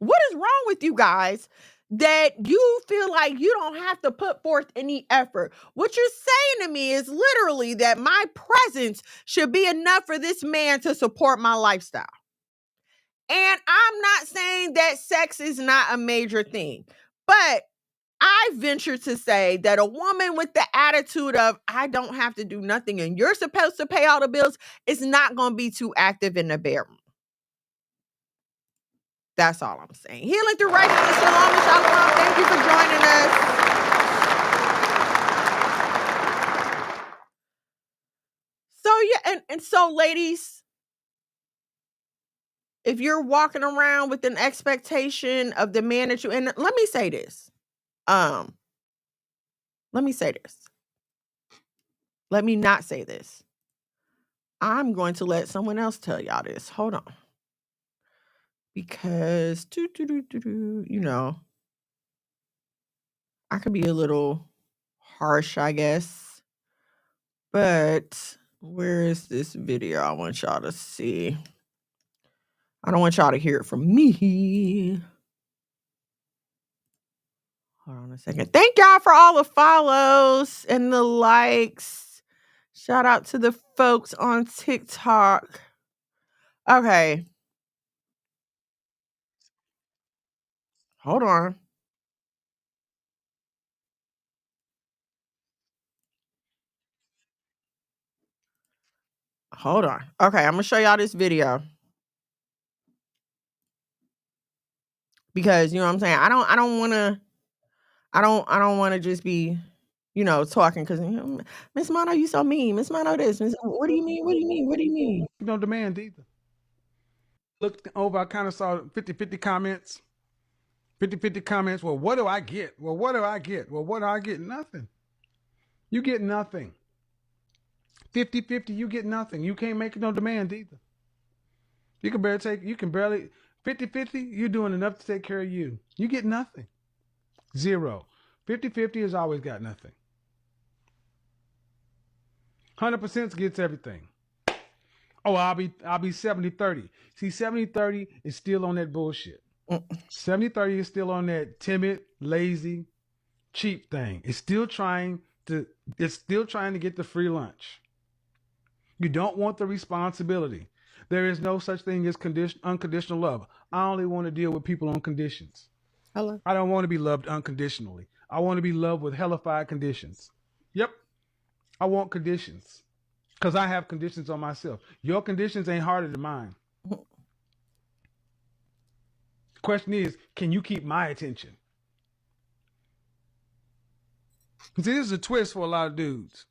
What is wrong with you guys that you feel like you don't have to put forth any effort? What you're saying to me is literally that my presence should be enough for this man to support my lifestyle. And I'm not saying that sex is not a major thing, but I venture to say that a woman with the attitude of, I don't have to do nothing and you're supposed to pay all the bills, is not going to be too active in the bedroom. That's all I'm saying. Healing through righteousness, shalom and shalom. Thank you for joining us. So yeah, and so ladies, if you're walking around with an expectation of the man that you, and let me say this. Let me not say this. I'm going to let someone else tell y'all this. Hold on. Because I could be a little harsh, I guess. But where is this video I want y'all to see? I don't want y'all to hear it from me. Hold on a second. Thank y'all for all the follows and the likes. Shout out to the folks on TikTok. Okay. Hold on. Hold on. Okay, I'm gonna show y'all this video. Because you know what I'm saying? I don't wanna just be, talking because Miss Mono, you so mean. Miss Mono this. What do you mean? What do you mean? What do you mean? No demand either. Looked over, I kind of saw 50-50 comments. 50-50 comments. Well, what do I get? Well, what do I get? Well, what do I get? Nothing. You get nothing. 50-50, you get nothing. You can't make no demand either. You can barely 50-50, you're doing enough to take care of you. You get nothing. Zero. 50-50 has always got nothing. 100% gets everything. Oh, I'll be 70-30. See, 70-30 is still on that bullshit. 70-30 is still on that timid, lazy, cheap thing. It's still trying to get the free lunch. You don't want the responsibility. There is no such thing as unconditional love. I only want to deal with people on conditions. Hello. I don't want to be loved unconditionally. I want to be loved with hellified conditions. Yep. I want conditions. Because I have conditions on myself. Your conditions ain't harder than mine. The question is, can you keep my attention? See, this is a twist for a lot of dudes.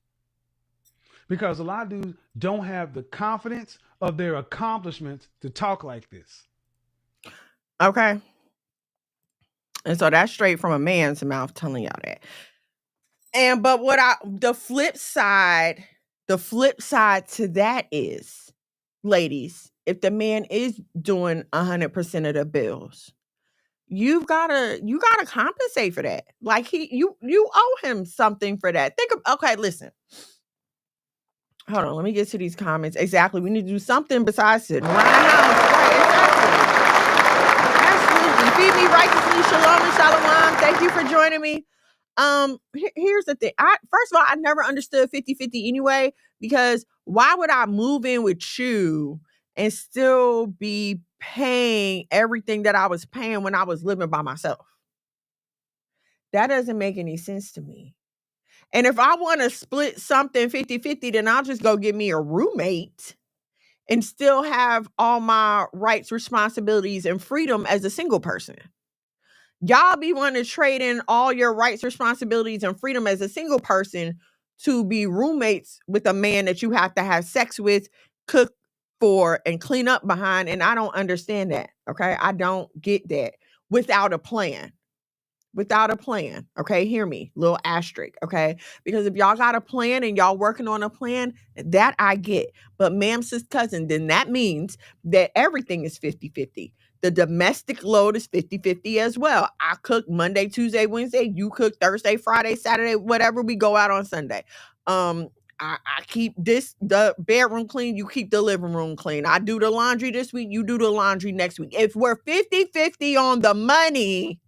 Because a lot of dudes don't have the confidence of their accomplishments to talk like this. Okay. And so that's straight from a man's mouth telling y'all that. And but the flip side to that is, ladies, if the man is doing 100% of the bills, you gotta compensate for that. Like you owe him something for that. Okay, listen. Hold on, let me get to these comments. Exactly. We need to do something besides sitting around the house. Right, exactly. Absolutely. Feed me righteously. Shalom and shalom. Thank you for joining me. Here's the thing. First of all, I never understood 50-50 anyway, because why would I move in with you and still be paying everything that I was paying when I was living by myself? That doesn't make any sense to me. And if I want to split something 50-50, then I'll just go get me a roommate and still have all my rights, responsibilities, and freedom as a single person. Y'all be wanting to trade in all your rights, responsibilities, and freedom as a single person to be roommates with a man that you have to have sex with, cook for, and clean up behind. And I don't understand that. Okay. I don't get that without a plan. Without a plan. Okay. Hear me. Little asterisk. Okay. Because if y'all got a plan and y'all working on a plan, that I get. But ma'am, sis, cousin, then that means that everything is 50-50. The domestic load is 50-50 as well. I cook Monday, Tuesday, Wednesday. You cook Thursday, Friday, Saturday, whatever. We go out on Sunday. I keep the bedroom clean. You keep the living room clean. I do the laundry this week. You do the laundry next week. If we're 50-50 on the money,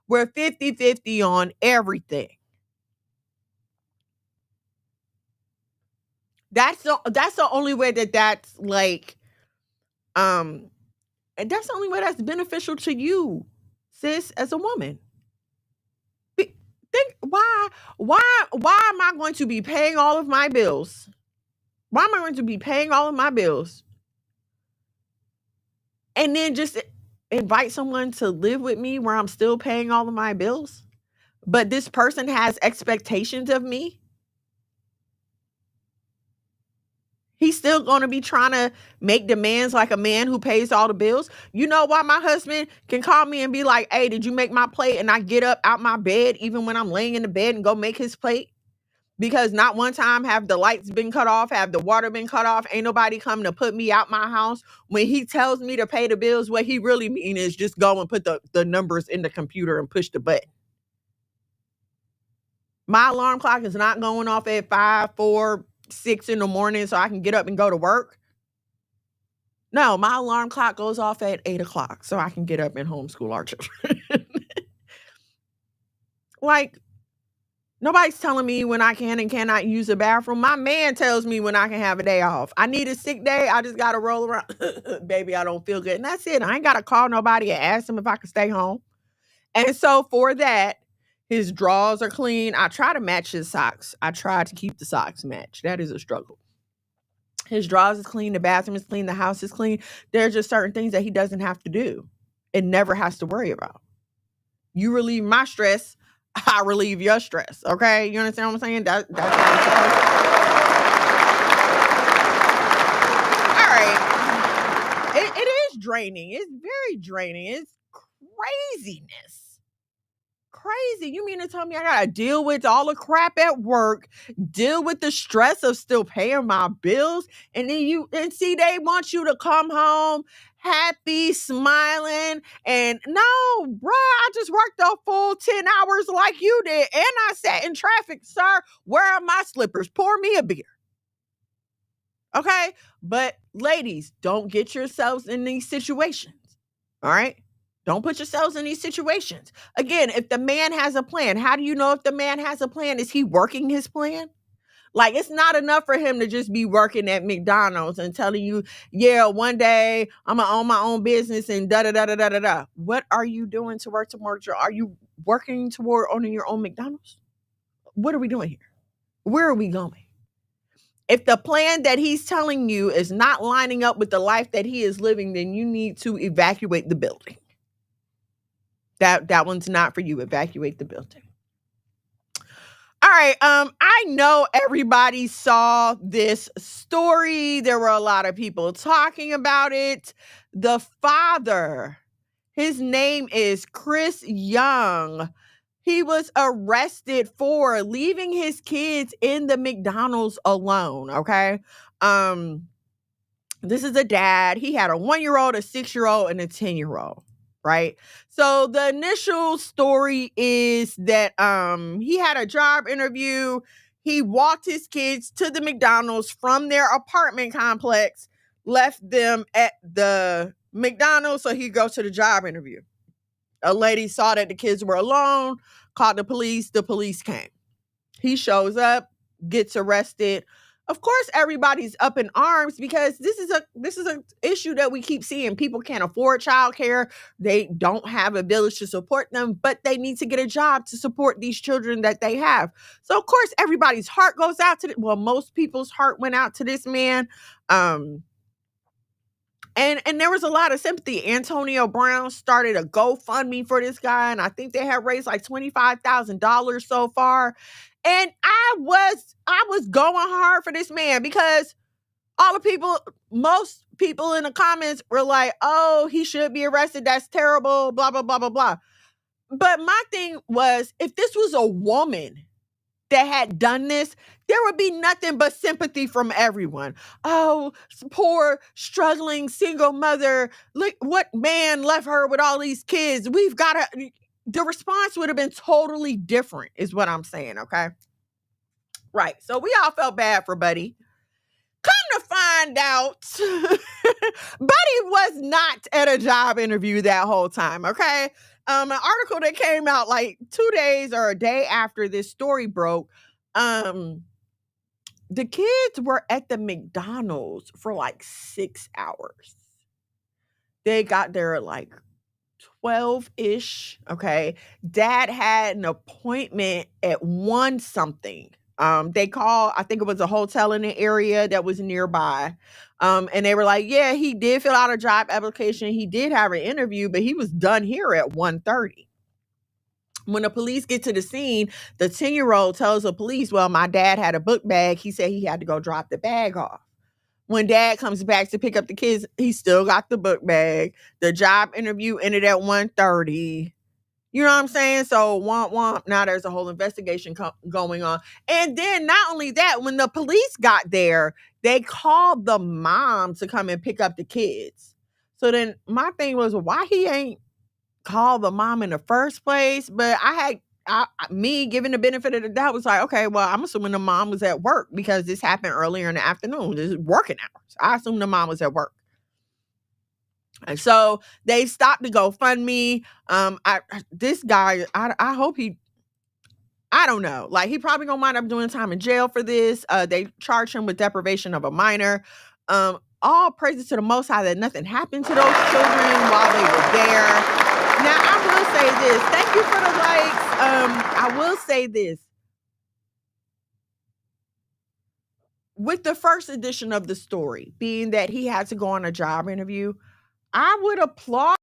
we're 50-50 on everything. That's the only way that's like, and that's the only way that's beneficial to you, sis, as a woman. Think why am I going to be paying all of my bills? Why am I going to be paying all of my bills and then just invite someone to live with me where I'm still paying all of my bills? But this person has expectations of me. He's still going to be trying to make demands like a man who pays all the bills. You know why my husband can call me and be like, hey, did you make my plate? And I get up out my bed even when I'm laying in the bed and go make his plate. Because not one time have the lights been cut off, have the water been cut off. Ain't nobody coming to put me out my house. When he tells me to pay the bills, what he really mean is just go and put the numbers in the computer and push the button. My alarm clock is not going off at 5, 4, 6 in the morning so I can get up and go to work. No, my alarm clock goes off at 8 o'clock so I can get up and homeschool our children. Like, nobody's telling me when I can and cannot use the bathroom. My man tells me when I can have a day off. I need a sick day. I just got to roll around. Baby, I don't feel good. And that's it. I ain't got to call nobody and ask them if I can stay home. And so for that, his drawers are clean. I try to match his socks. I try to keep the socks matched. That is a struggle. His drawers is clean. The bathroom is clean. The house is clean. There are just certain things that he doesn't have to do and never has to worry about. You relieve my stress, I relieve your stress. Okay? You understand what I'm saying? That's how it's supposed to. All right. It is draining. It's very draining. It's craziness. Crazy. You mean to tell me I gotta deal with all the crap at work, deal with the stress of still paying my bills, and then see they want you to come home happy, smiling, and no, bruh, I just worked a full 10 hours like you did, and I sat in traffic, sir. Where are my slippers? Pour me a beer. Okay? But ladies, don't get yourselves in these situations. All right? Don't put yourselves in these situations. Again, if the man has a plan, how do you know if the man has a plan? Is he working his plan? Like, it's not enough for him to just be working at McDonald's and telling you, yeah, one day I'm going to own my own business and da-da-da-da-da-da-da. What are you doing to work tomorrow? Are you working toward owning your own McDonald's? What are we doing here? Where are we going? If the plan that he's telling you is not lining up with the life that he is living, then you need to evacuate the building. That one's not for you. Evacuate the building. All right. I know everybody saw this story. There were a lot of people talking about it. The father, his name is Chris Young. He was arrested for leaving his kids in the McDonald's alone. Okay. This is a dad. He had a 1-year-old, a 6-year-old, and a 10-year-old. Right. So the initial story is that he had a job interview. He walked his kids to the McDonald's from their apartment complex, left them at the McDonald's so he'd go to the job interview. A lady saw that the kids were alone, called the police. The police came. He shows up, gets arrested. Of course, everybody's up in arms because this is a issue that we keep seeing. People can't afford childcare. They don't have ability to support them, but they need to get a job to support these children that they have. So, of course, everybody's heart goes out to most people's heart went out to this man. And there was a lot of sympathy. Antonio Brown started a GoFundMe for this guy, and I think they have raised like $25,000 so far. And I was going hard for this man because most people in the comments were like, "Oh, he should be arrested. That's terrible, blah, blah, blah, blah, blah." But my thing was, if this was a woman that had done this, there would be nothing but sympathy from everyone. Oh, poor, struggling single mother. Look, what man left her with all these kids? We've got to. The response would have been totally different, is what I'm saying, okay? Right. So we all felt bad for Buddy. Come to find out, Buddy was not at a job interview that whole time, okay? An article that came out like 2 days or a day after this story broke, the kids were at the McDonald's for like 6 hours. They got there at like 12-ish, okay? Dad had an appointment at 1 something. They called, I think it was a hotel in the area that was nearby. And they were like, yeah, he did fill out a job application. He did have an interview, but he was done here at 1:30. When the police get to the scene, the 10-year-old tells the police, well, my dad had a book bag. He said he had to go drop the bag off. When dad comes back to pick up the kids, he still got the book bag. The job interview ended at 1:30. You know what I'm saying? So, womp womp. Now there's a whole investigation going on. And then not only that, when the police got there, they called the mom to come and pick up the kids. So then my thing was, why he ain't called the mom in the first place? But me giving the benefit of the doubt was like, okay, well, I'm assuming the mom was at work because this happened earlier in the afternoon. This is working hours. I assume the mom was at work. And so they stopped the GoFundMe. This guy, I hope I don't know. Like, he probably gonna wind up doing time in jail for this. They charged him with deprivation of a minor. All praises to the Most High that nothing happened to those children while they were there. Now, I will say this. Thank you for the likes. I will say this. With the first edition of the story, being that he had to go on a job interview, I would applaud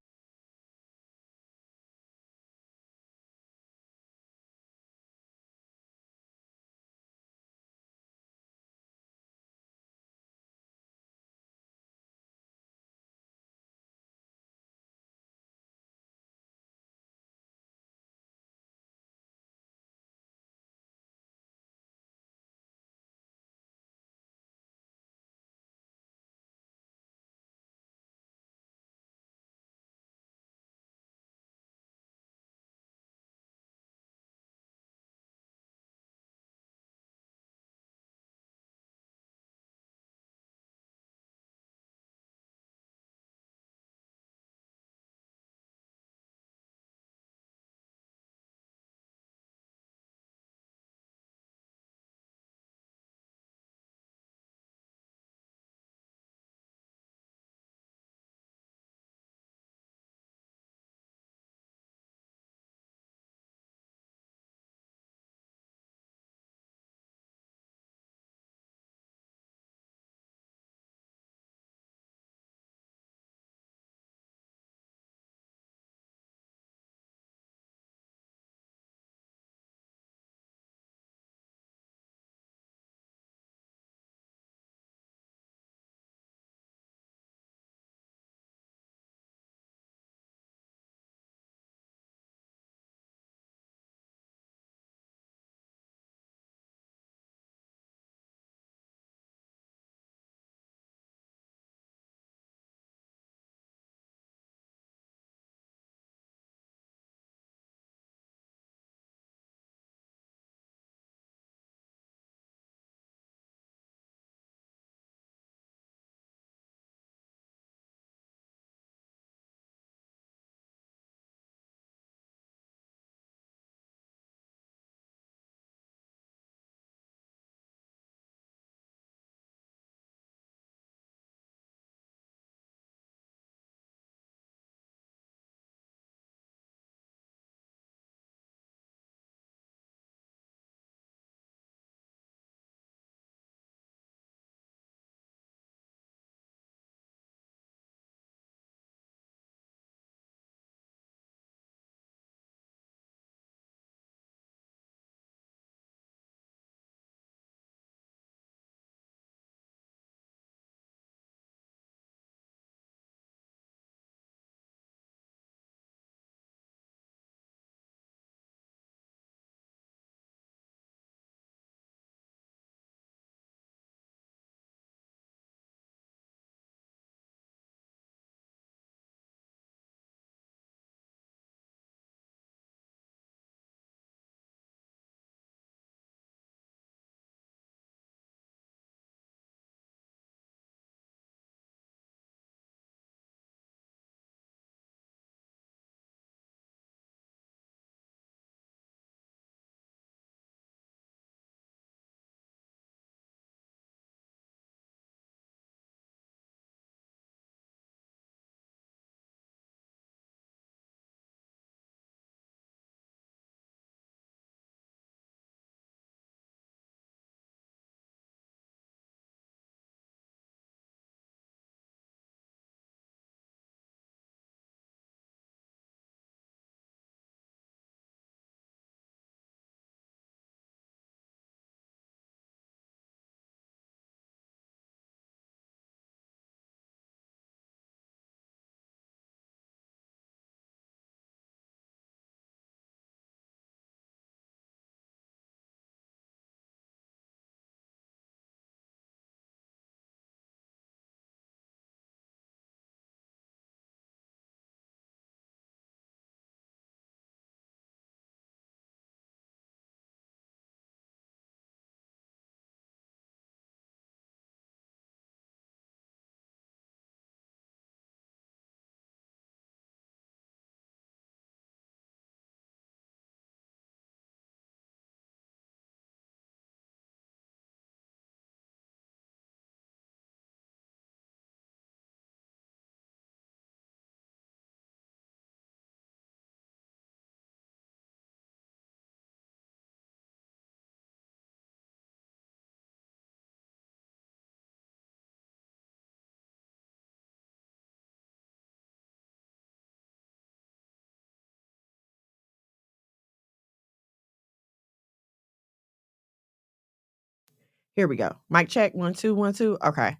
Here we go. Mic check. 1 2 1 2. Okay.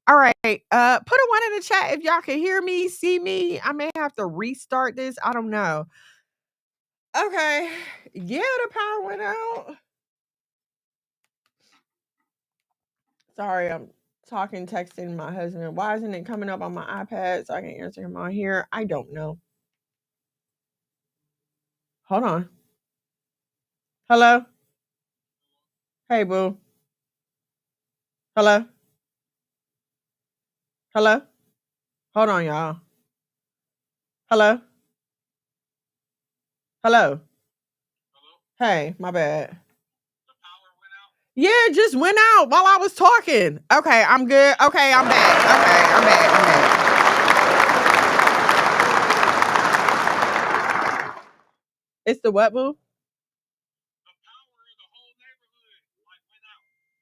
All right. Put a 1 in the chat if y'all can hear me, see me. I may have to restart this. I don't know. Okay. Yeah, the power went out. Sorry, I'm texting my husband. Why isn't it coming up on my iPad so I can answer him on here? I don't know. Hold on. Hello? Hey, boo. Hello? Hello? Hold on, y'all. Hello? Hello? Hey, my bad. Yeah, it just went out while I was talking. Okay, I'm good. Okay, I'm back. Okay, I'm back. It's the what, boo?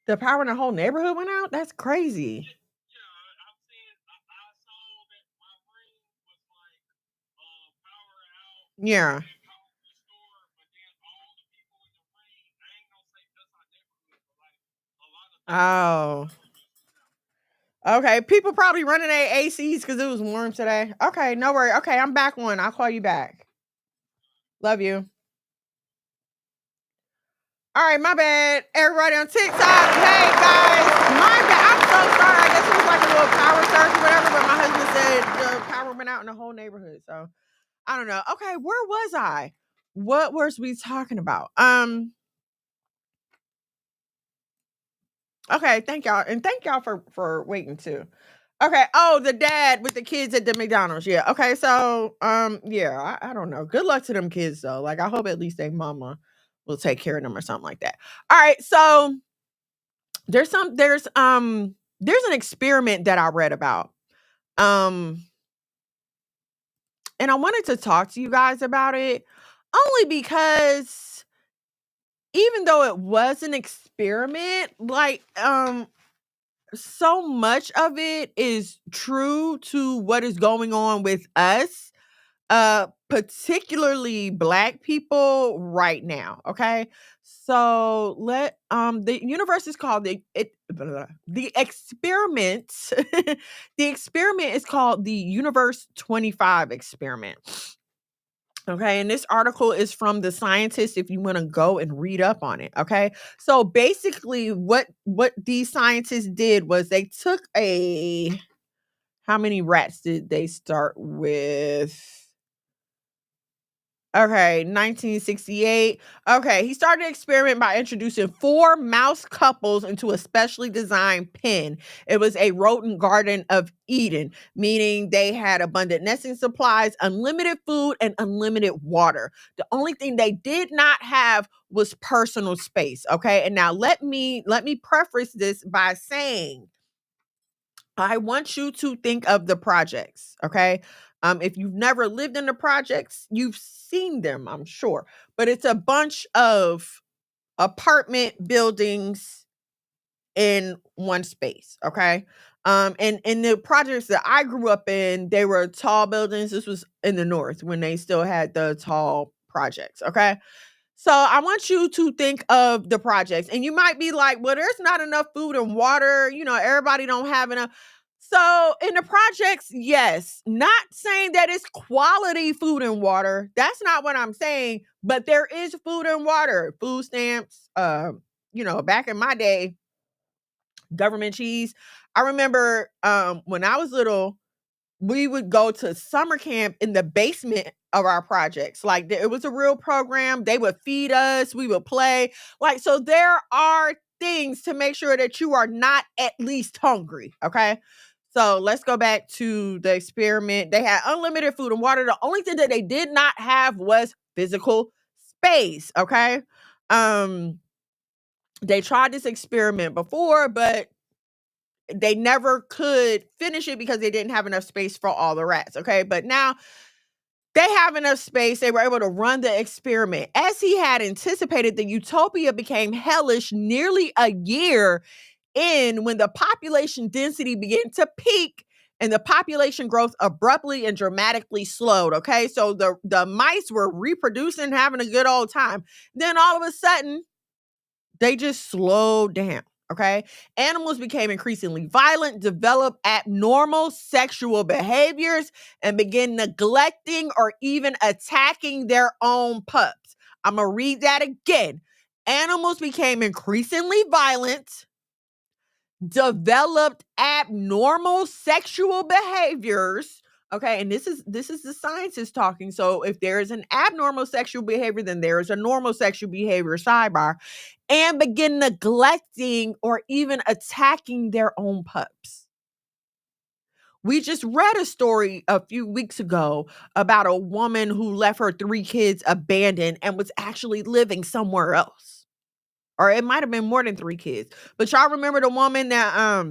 The power in the whole neighborhood went out? That's crazy. Yeah. Oh. Okay. People probably running their ACs because it was warm today. Okay, no worry. Okay, I'm back on. I'll call you back. Love you. All right, my bad. Everybody on TikTok. Hey guys, my bad. I'm so sorry. I guess it was like a little power surge or whatever, but my husband said the power went out in the whole neighborhood. So I don't know. Okay, where was I? What was we talking about? Okay, thank y'all. And thank y'all for waiting too. Okay. Oh, the dad with the kids at the McDonald's. Yeah. Okay. So, yeah, I don't know. Good luck to them kids though. Like, I hope at least their mama will take care of them or something like that. All right. So there's an experiment that I read about. And I wanted to talk to you guys about it only because even though it was an experiment, like, so much of it is true to what is going on with us, particularly Black people right now. Okay, so the universe is called the experiment. The experiment is called the Universe 25 experiment. Okay, and this article is from The Scientist if you want to go and read up on it. Okay, so basically what these scientists did was they took how many rats did they start with? Okay, 1968. Okay, he started an experiment by introducing 4 mouse couples into a specially designed pen. It was a rodent garden of Eden, meaning they had abundant nesting supplies, unlimited food, and unlimited water. The only thing they did not have was personal space. Okay, and now let me preface this by saying I want you to think of the projects, okay? If you've never lived in the projects, you've seen them, I'm sure. But it's a bunch of apartment buildings in one space, okay? And in the projects that I grew up in, they were tall buildings. This was in the north when they still had the tall projects, okay? So I want you to think of the projects. And you might be like, well, there's not enough food and water. You know, everybody don't have enough. So in the projects, yes, not saying that it's quality food and water. That's not what I'm saying. But there is food and water, food stamps. Back in my day, government cheese. I remember when I was little, we would go to summer camp in the basement of our projects. Like it was a real program. They would feed us, we would play. Like, so there are things to make sure that you are not at least hungry. Okay. So let's go back to the experiment. They had unlimited food and water. The only thing that they did not have was physical space. Okay. They tried this experiment before, but they never could finish it because they didn't have enough space for all the rats. Okay. But now they have enough space. They were able to run the experiment. As he had anticipated, the utopia became hellish nearly a year in when the population density began to peak and the population growth abruptly and dramatically slowed. Okay. So the mice were reproducing, having a good old time. Then all of a sudden, they just slowed down. Okay. Animals became increasingly violent, developed abnormal sexual behaviors, and began neglecting or even attacking their own pups. I'm going to read that again. Animals became increasingly violent, developed abnormal sexual behaviors. Okay, and this is the scientists talking. So if there is an abnormal sexual behavior, then there is a normal sexual behavior, sidebar, and begin neglecting or even attacking their own pups. We just read a story a few weeks ago about a woman who left her 3 kids abandoned and was actually living somewhere else. Or it might have been more than 3 kids. But y'all remember the woman that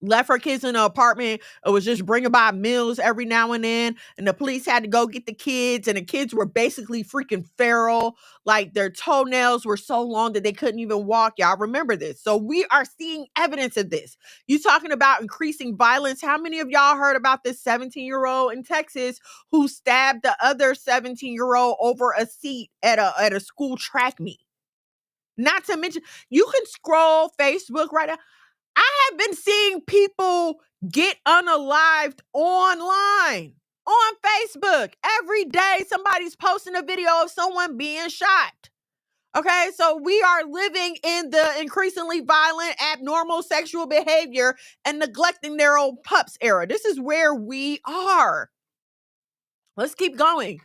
left her kids in an apartment and was just bringing by meals every now and then, and the police had to go get the kids, and the kids were basically freaking feral. Like, their toenails were so long that they couldn't even walk. Y'all remember this? So we are seeing evidence of this. You talking about increasing violence? How many of y'all heard about this 17-year-old in Texas who stabbed the other 17-year-old over a seat at a school track meet? Not to mention, you can scroll Facebook right now. I have been seeing people get unalived online on Facebook. Every day, somebody's posting a video of someone being shot. Okay, so we are living in the increasingly violent, abnormal sexual behavior and neglecting their own pups era. This is where we are. Let's keep going.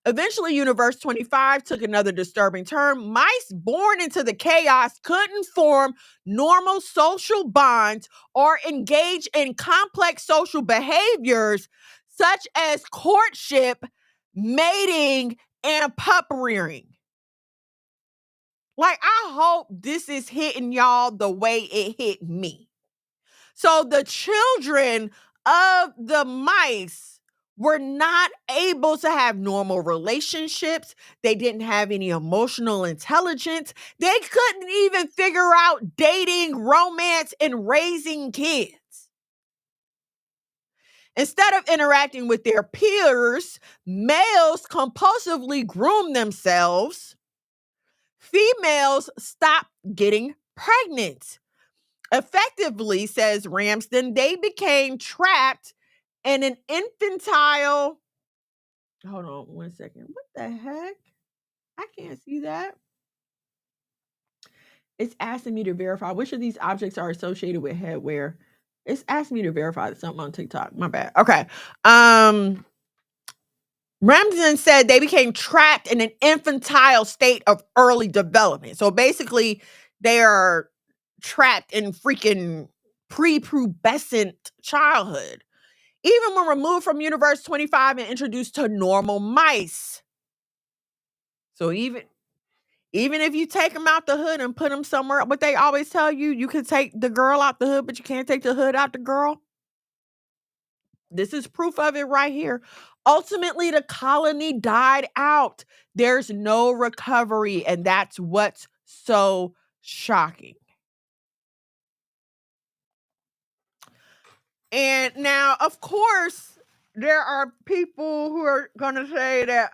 Eventually, Universe 25 took another disturbing turn. Mice born into the chaos couldn't form normal social bonds or engage in complex social behaviors such as courtship, mating, and pup rearing. Like, I hope this is hitting y'all the way it hit me. So the children of the mice were not able to have normal relationships. They didn't have any emotional intelligence. They couldn't even figure out dating, romance, and raising kids. Instead of interacting with their peers, males compulsively groom themselves. Females stopped getting pregnant. Effectively, says Ramsden, they became trapped in an infantile. Hold on 1 second. What the heck? I can't see that. It's asking me to verify which of these objects are associated with headwear. It's asking me to verify something on TikTok. My bad. Okay. Ramsden said they became trapped in an infantile state of early development. So basically, they are trapped in freaking prepubescent childhood. Even when removed from Universe 25 and introduced to normal mice. So even if you take them out the hood and put them somewhere, what they always tell you, you can take the girl out the hood, but you can't take the hood out the girl. This is proof of it right here. Ultimately, the colony died out. There's no recovery, and that's what's so shocking. And now, of course, there are people who are going to say that,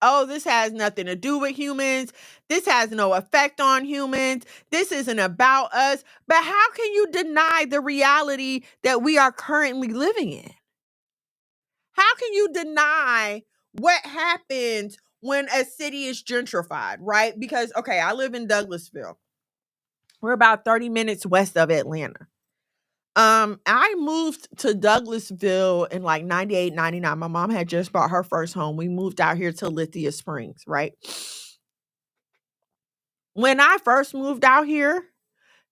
oh, this has nothing to do with humans. This has no effect on humans. This isn't about us. But how can you deny the reality that we are currently living in? How can you deny what happens when a city is gentrified, right? Because, okay, I live in Douglasville. We're about 30 minutes west of Atlanta. I moved to Douglasville in like 98, 99. My mom had just bought her first home. We moved out here to Lithia Springs, right? When I first moved out here,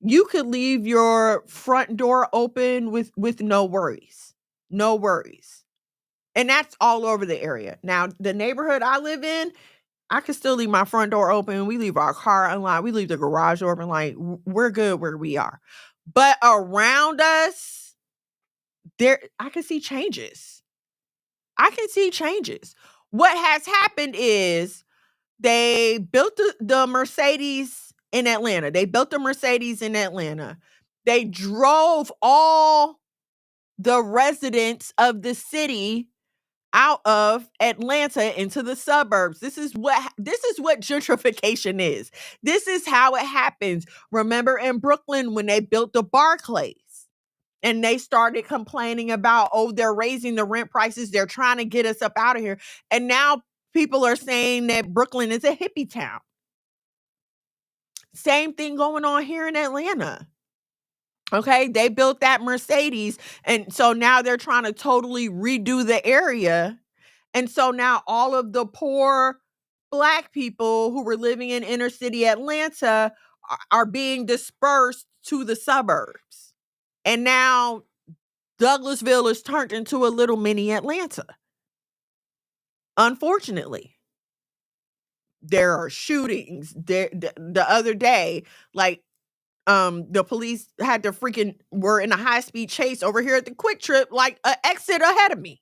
you could leave your front door open with no worries. No worries. And that's all over the area. Now, the neighborhood I live in, I can still leave my front door open. We leave our car unlocked. We leave the garage open. Like, we're good where we are. But around us, I can see changes. I can see changes. What has happened is they built the Mercedes in Atlanta. They built the Mercedes in Atlanta. They drove all the residents of the city out of Atlanta into the suburbs. This is what gentrification is. This is how it happens. Remember in Brooklyn when they built the Barclays and they started complaining about, oh, they're raising the rent prices. They're trying to get us up out of here. And now people are saying that Brooklyn is a hippie town. Same thing going on here in Atlanta. Okay, they built that Mercedes, and so now they're trying to totally redo the area. And so now all of the poor Black people who were living in inner city Atlanta are being dispersed to the suburbs. And now Douglasville is turned into a little mini Atlanta. Unfortunately, there are shootings. The other day, like, the police had to were in a high-speed chase over here at the Quick Trip, like an exit ahead of me.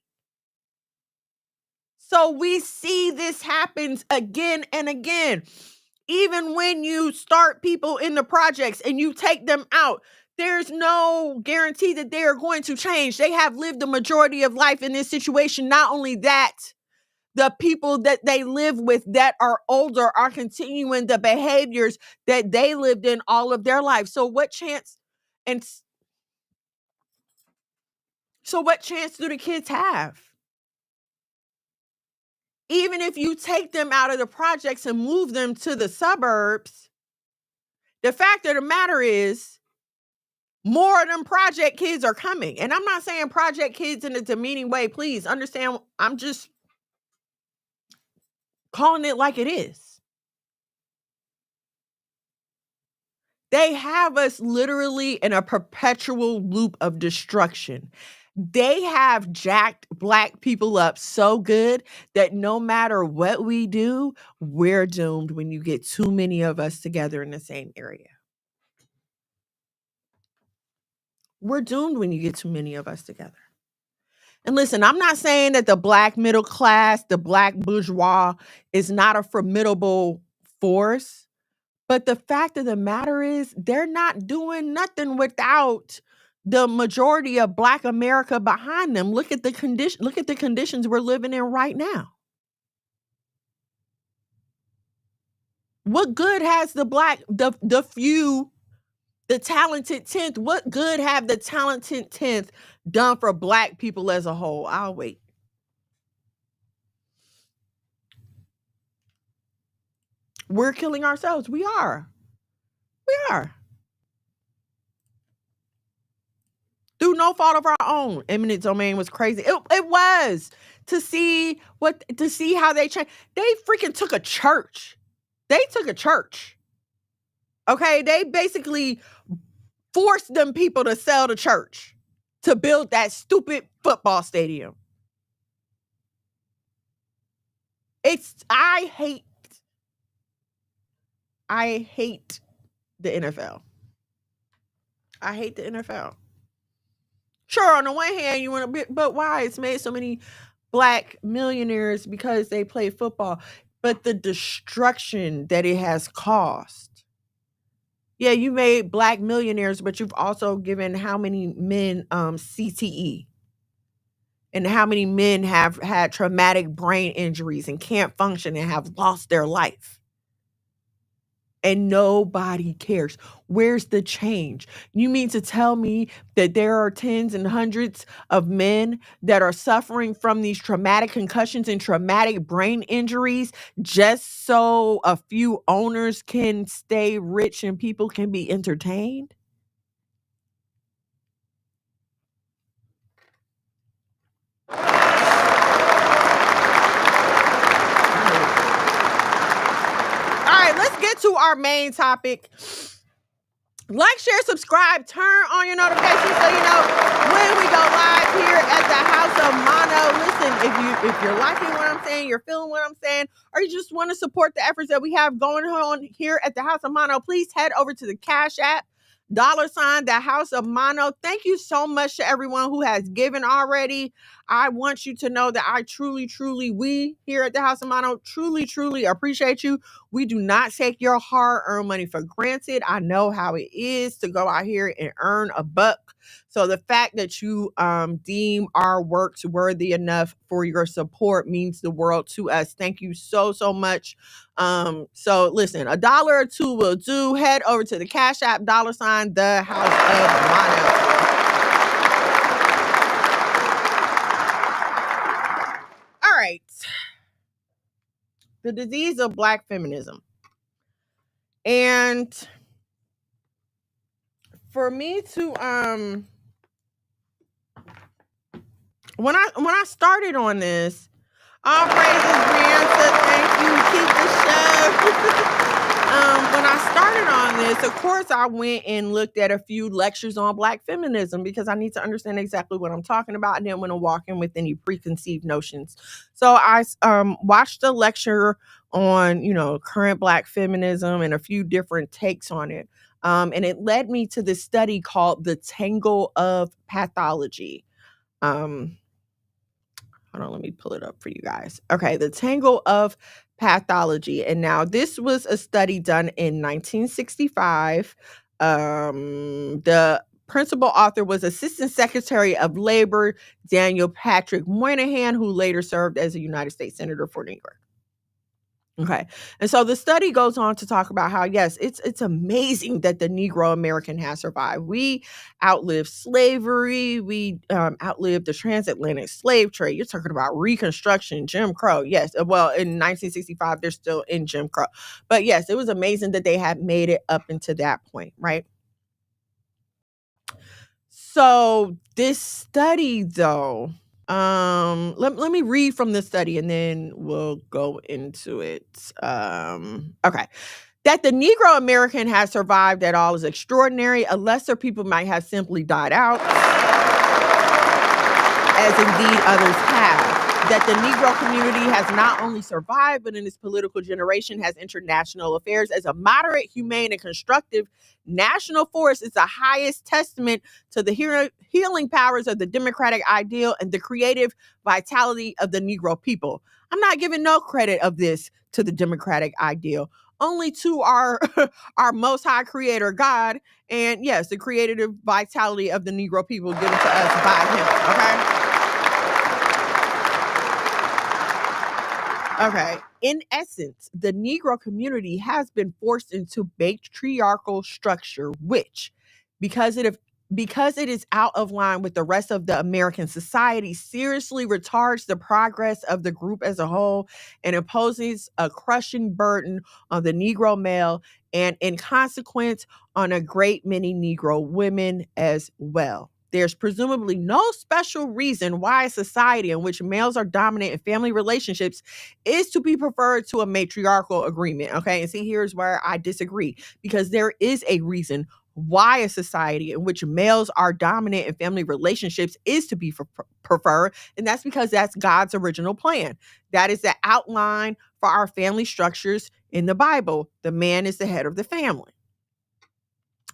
So we see this happens again and again. Even when you start people in the projects and you take them out, there's no guarantee that they are going to change. They have lived the majority of life in this situation. Not only that, the people that they live with that are older are continuing the behaviors that they lived in all of their life. So what chance do the kids have? Even if you take them out of the projects and move them to the suburbs, the fact of the matter is more of them project kids are coming. And I'm not saying project kids in a demeaning way. Please understand, I'm just calling it like it is. They have us literally in a perpetual loop of destruction. They have jacked Black people up so good that no matter what we do, we're doomed when you get too many of us together in the same area. We're doomed when you get too many of us together. And listen, I'm not saying that the Black middle class, the Black bourgeois is not a formidable force. But the fact of the matter is they're not doing nothing without the majority of Black America behind them. Look at the conditions we're living in right now. What good has the talented 10th, what good have the talented 10th done for Black people as a whole? I'll wait. We're killing ourselves. We are. Through no fault of our own. Eminent domain was crazy. It was to see how they changed. They freaking took a church. Okay, they basically forced them people to sell the church to build that stupid football stadium. I hate the NFL. I hate the NFL. Sure, on the one hand, you want to be, but why? It's made so many Black millionaires because they play football. But the destruction that it has caused. Yeah, you made Black millionaires, but you've also given how many men CTE? And how many men have had traumatic brain injuries and can't function and have lost their life? And nobody cares. Where's the change? You mean to tell me that there are tens and hundreds of men that are suffering from these traumatic concussions and traumatic brain injuries just so a few owners can stay rich and people can be entertained? All right, let's get to our main topic. Like, share, subscribe, turn on your notifications so you know when we go live here at the House of Mono. Listen, if you're liking what I'm saying, you're feeling what I'm saying, or you just want to support the efforts that we have going on here at the House of Mono, please head over to the Cash App, $ the House of Mono. Thank you so much to everyone who has given already. I want you to know that I truly, we here at the House of Mono truly appreciate you. We do not take your hard-earned money for granted. I know how it is to go out here and earn a buck. So the fact that you deem our works worthy enough for your support means the world to us. Thank you so, so much. So listen, $1 or $2 will do. Head over to the Cash App, $ the House of Mono. All right. The disease of Black feminism. And for me to when I started on this, all praises, Brianna, thank you, keep the show. When I started on this, of course, I went and looked at a few lectures on Black feminism because I need to understand exactly what I'm talking about. I didn't want to walk in with any preconceived notions. So I watched a lecture on, current Black feminism and a few different takes on it. And it led me to this study called The Tangle of Pathology. Hold on, let me pull it up for you guys. Okay, The Tangle of Pathology. And now this was a study done in 1965. The principal author was Assistant Secretary of Labor Daniel Patrick Moynihan, who later served as a United States Senator for New York. Okay. And so the study goes on to talk about how, yes, it's amazing that the Negro American has survived. We outlived slavery. We outlived the transatlantic slave trade. You're talking about Reconstruction, Jim Crow. Yes. Well, in 1965, they're still in Jim Crow. But yes, it was amazing that they had made it up into that point, right? So this study, though, let me read from the study and then we'll go into it. Okay. That the Negro American has survived at all is extraordinary. A lesser people might have simply died out, as indeed others have. That the Negro community has not only survived, but in its political generation has entered national affairs as a moderate, humane, and constructive national force is the highest testament to the healing powers of the democratic ideal and the creative vitality of the Negro people. I'm not giving no credit of this to the democratic ideal, only to our most high creator, God, and yes, the creative vitality of the Negro people given to us by him, okay? Okay. In essence, the Negro community has been forced into patriarchal structure, which, because it is out of line with the rest of the American society, seriously retards the progress of the group as a whole and imposes a crushing burden on the Negro male and, in consequence, on a great many Negro women as well. There's presumably no special reason why a society in which males are dominant in family relationships is to be preferred to a matriarchal agreement. Okay. And see, here's where I disagree, because there is a reason why a society in which males are dominant in family relationships is to be preferred. And that's because that's God's original plan. That is the outline for our family structures in the Bible. The man is the head of the family.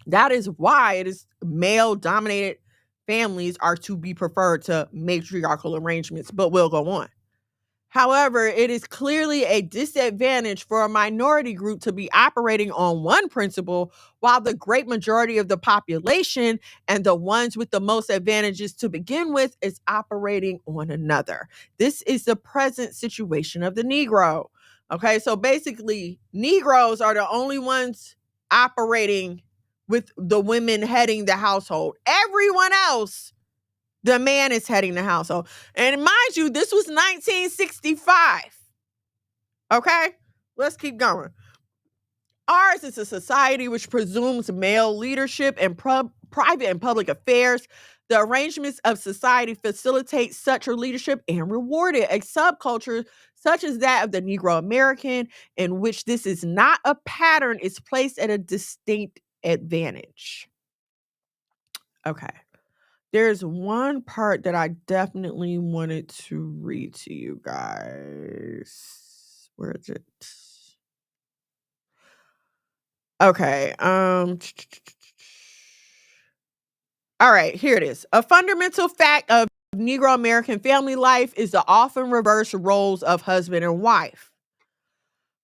That is why it is male dominated families are to be preferred to matriarchal arrangements, but we'll go on. However, it is clearly a disadvantage for a minority group to be operating on one principle while the great majority of the population and the ones with the most advantages to begin with is operating on another. This is the present situation of the Negro. Okay, so basically, Negroes are the only ones operating with the women heading the household. Everyone else, the man is heading the household. And mind you, this was 1965. Okay? Let's keep going. Ours is a society which presumes male leadership in private and public affairs. The arrangements of society facilitate such leadership and reward it. A subculture such as that of the Negro American, in which this is not a pattern, is placed at a distinct advantage. Okay. There's one part that I definitely wanted to read to you guys. Where is it? Okay. All right, here it is. A fundamental fact of Negro American family life is the often reversed roles of husband and wife.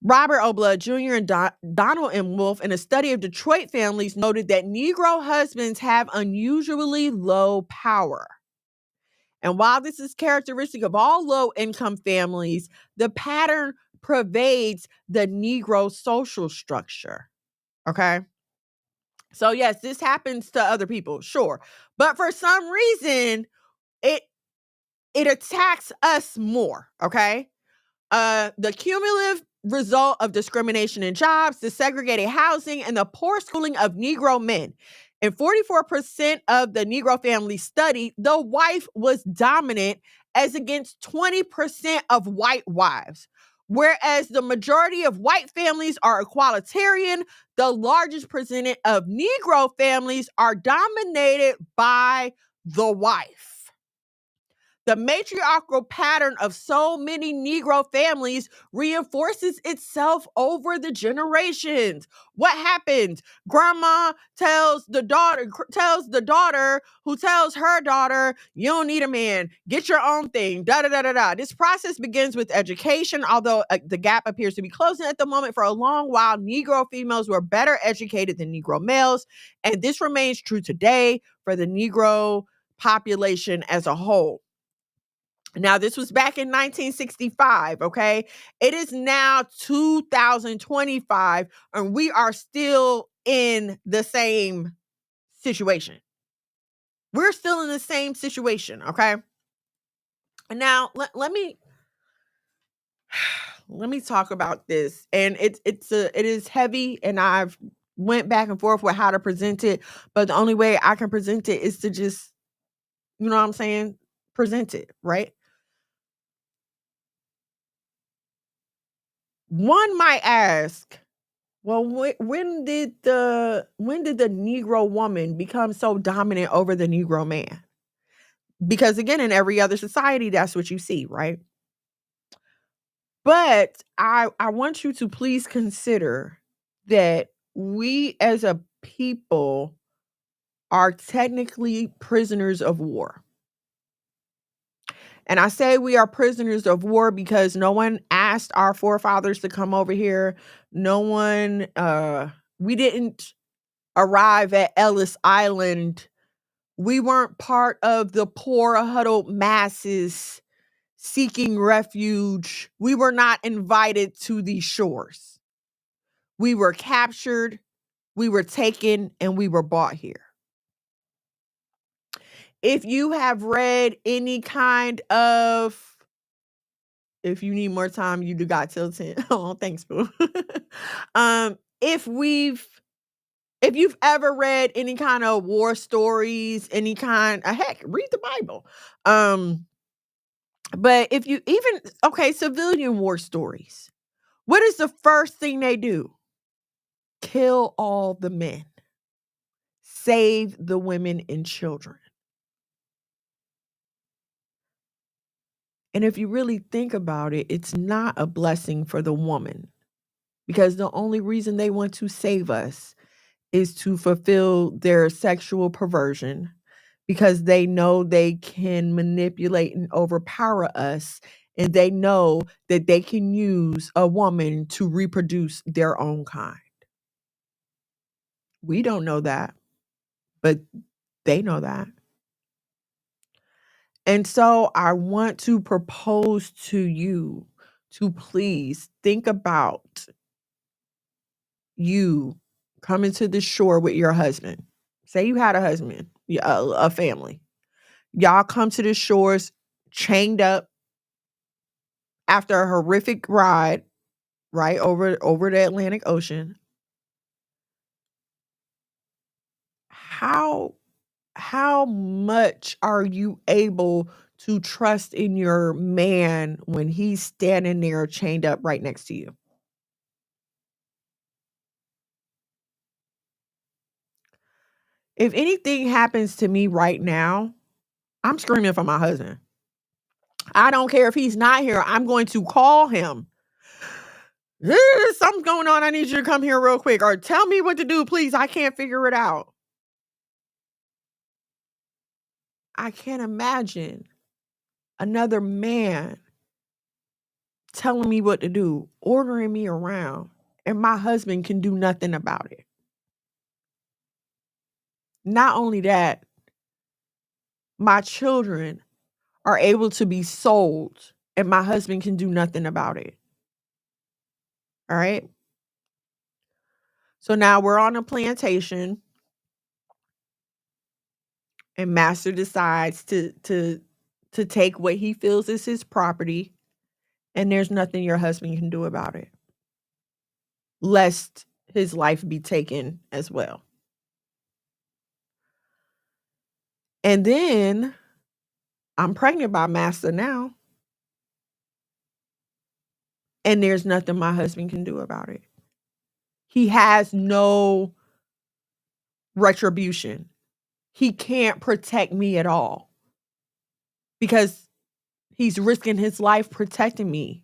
Robert O. Blood Jr. and Donald M. Wolf, in a study of Detroit families, noted that Negro husbands have unusually low power. And while this is characteristic of all low-income families, the pattern pervades the Negro social structure. Okay? So yes, this happens to other people, sure. But for some reason, it attacks us more, okay? The cumulative result of discrimination in jobs, the segregated housing, and the poor schooling of Negro men. In 44% of the Negro families studied, the wife was dominant as against 20% of white wives. Whereas the majority of white families are equalitarian, the largest percentage of Negro families are dominated by the wife. The matriarchal pattern of so many Negro families reinforces itself over the generations. What happens? Grandma tells the daughter who tells her daughter, you don't need a man, get your own thing, da da da da da. This process begins with education, although the gap appears to be closing at the moment. For a long while, Negro females were better educated than Negro males, and this remains true today for the Negro population as a whole. Now, this was back in 1965, okay? It is now 2025, and we are still in the same situation. We're still in the same situation, okay? Now, let me talk about this. And it is heavy, and I've went back and forth with how to present it, but the only way I can present it is to just, you know what I'm saying? Present it, right? One might ask, well, when did the Negro woman become so dominant over the Negro man? Because again, in every other society, that's what you see, right? But I want you to please consider that we as a people are technically prisoners of war. And I say we are prisoners of war because no one asked our forefathers to come over here. No one, we didn't arrive at Ellis Island. We weren't part of the poor, huddled masses seeking refuge. We were not invited to these shores. We were captured, we were taken, and we were brought here. If you have read any kind of, if you need more time, you do got till 10. Oh, thanks, boo. If you've ever read any kind of war stories, any kind of heck, read the Bible. But if you even, civilian war stories, what is the first thing they do? Kill all the men, save the women and children. And if you really think about it, it's not a blessing for the woman, because the only reason they want to save us is to fulfill their sexual perversion, because they know they can manipulate and overpower us, and they know that they can use a woman to reproduce their own kind. We don't know that, but they know that. And so I want to propose to you to please think about you coming to the shore with your husband. Say you had a husband, a family. Y'all come to the shores chained up after a horrific ride, right, over the Atlantic Ocean. How much are you able to trust in your man when he's standing there chained up right next to you? If anything happens to me right now, I'm screaming for my husband. I don't care if he's not here. I'm going to call him. Something's going on. I need you to come here real quick, or tell me what to do, please. I can't figure it out. I can't imagine another man telling me what to do, ordering me around, and my husband can do nothing about it. Not only that, my children are able to be sold and my husband can do nothing about it. All right. So now we're on a plantation and Master decides to take what he feels is his property, and there's nothing your husband can do about it, lest his life be taken as well. And then I'm pregnant by Master now, and there's nothing my husband can do about it. He has no retribution. He can't protect me at all because he's risking his life protecting me.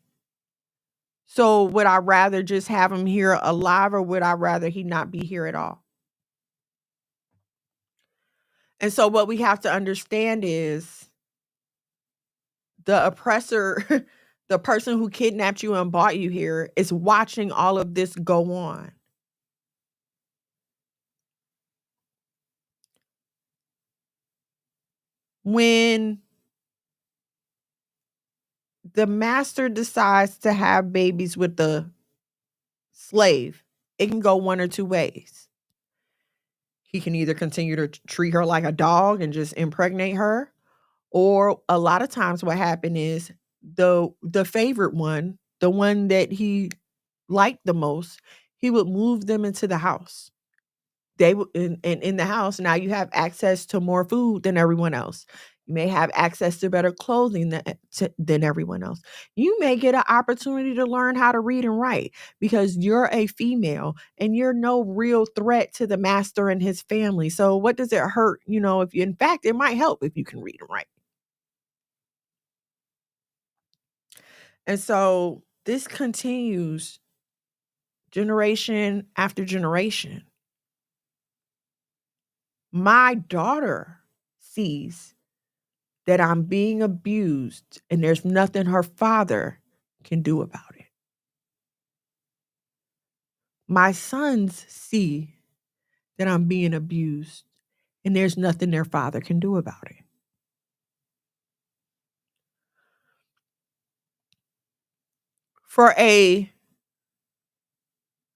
So would I rather just have him here alive, or would I rather he not be here at all? And so what we have to understand is the oppressor, the person who kidnapped you and brought you here, is watching all of this go on. When the master decides to have babies with the slave, it can go one or two ways. He can either continue to treat her like a dog and just impregnate her, or a lot of times what happened is the favorite one, the one that he liked the most, he would move them into the house. They would in the house. Now you have access to more food than everyone else. You may have access to better clothing than everyone else. You may get an opportunity to learn how to read and write because you're a female and you're no real threat to the master and his family. So what does it hurt? If you, in fact, it might help if you can read and write. And so this continues generation after generation. My daughter sees that I'm being abused and there's nothing her father can do about it. My sons see that I'm being abused and there's nothing their father can do about it.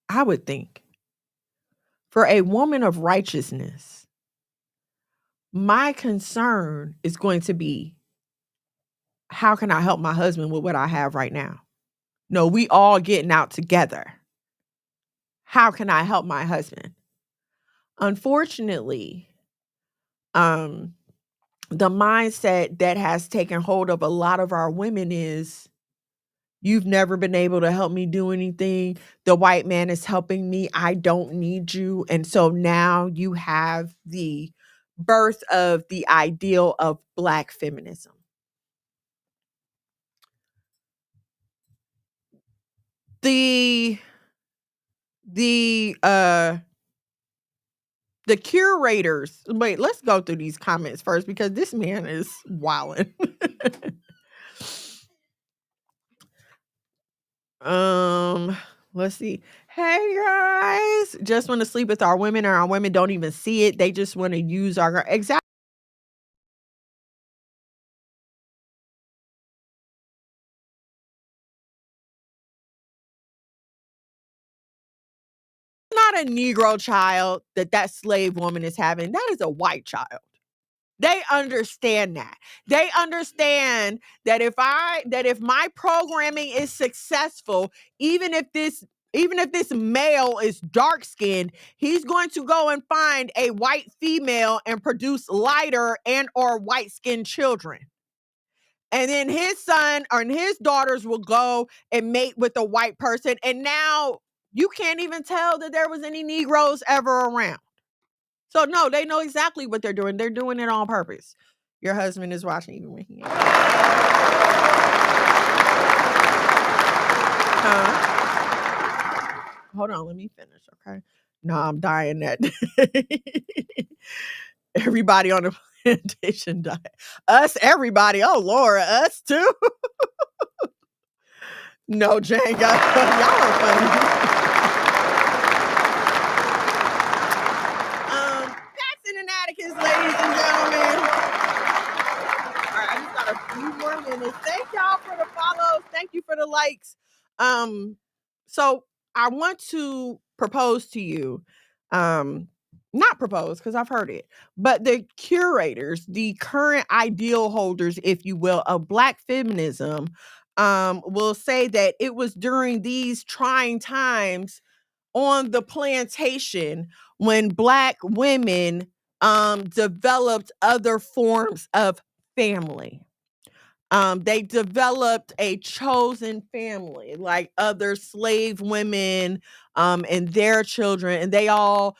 I would think, for a woman of righteousness, my concern is going to be, how can I help my husband with what I have right now? No, we all getting out together. How can I help my husband? Unfortunately, the mindset that has taken hold of a lot of our women is, you've never been able to help me do anything. The white man is helping me. I don't need you. And so now you have the birth of the ideal of Black feminism. The curators, wait, let's go through these comments first because this man is wilding. Let's see. Hey guys, just want to sleep with our women, and our women don't even see it. They just want to use our exactly. Not a Negro child that slave woman is having. That is a white child. They understand that. They understand that if my programming is successful, even if this male is dark skinned, he's going to go and find a white female and produce lighter and or white skinned children. And then his son or his daughters will go and mate with a white person. And now you can't even tell that there was any Negroes ever around. So no, they know exactly what they're doing. They're doing it on purpose. Your husband is watching even when he ain't. Hold on, let me finish, okay? No, I'm dying that everybody on the plantation died. Us, everybody. Oh Lord, us too. No, Jane, y'all are funny. Paxton and Atticus, ladies and gentlemen. All right, I just got a few more minutes. Thank y'all for the follows. Thank you for the likes. So I want to propose to you, not propose because I've heard it, but the curators, the current ideal holders, if you will, of Black feminism, will say that it was during these trying times on the plantation when Black women developed other forms of family. They developed a chosen family like other slave women and their children, and they all,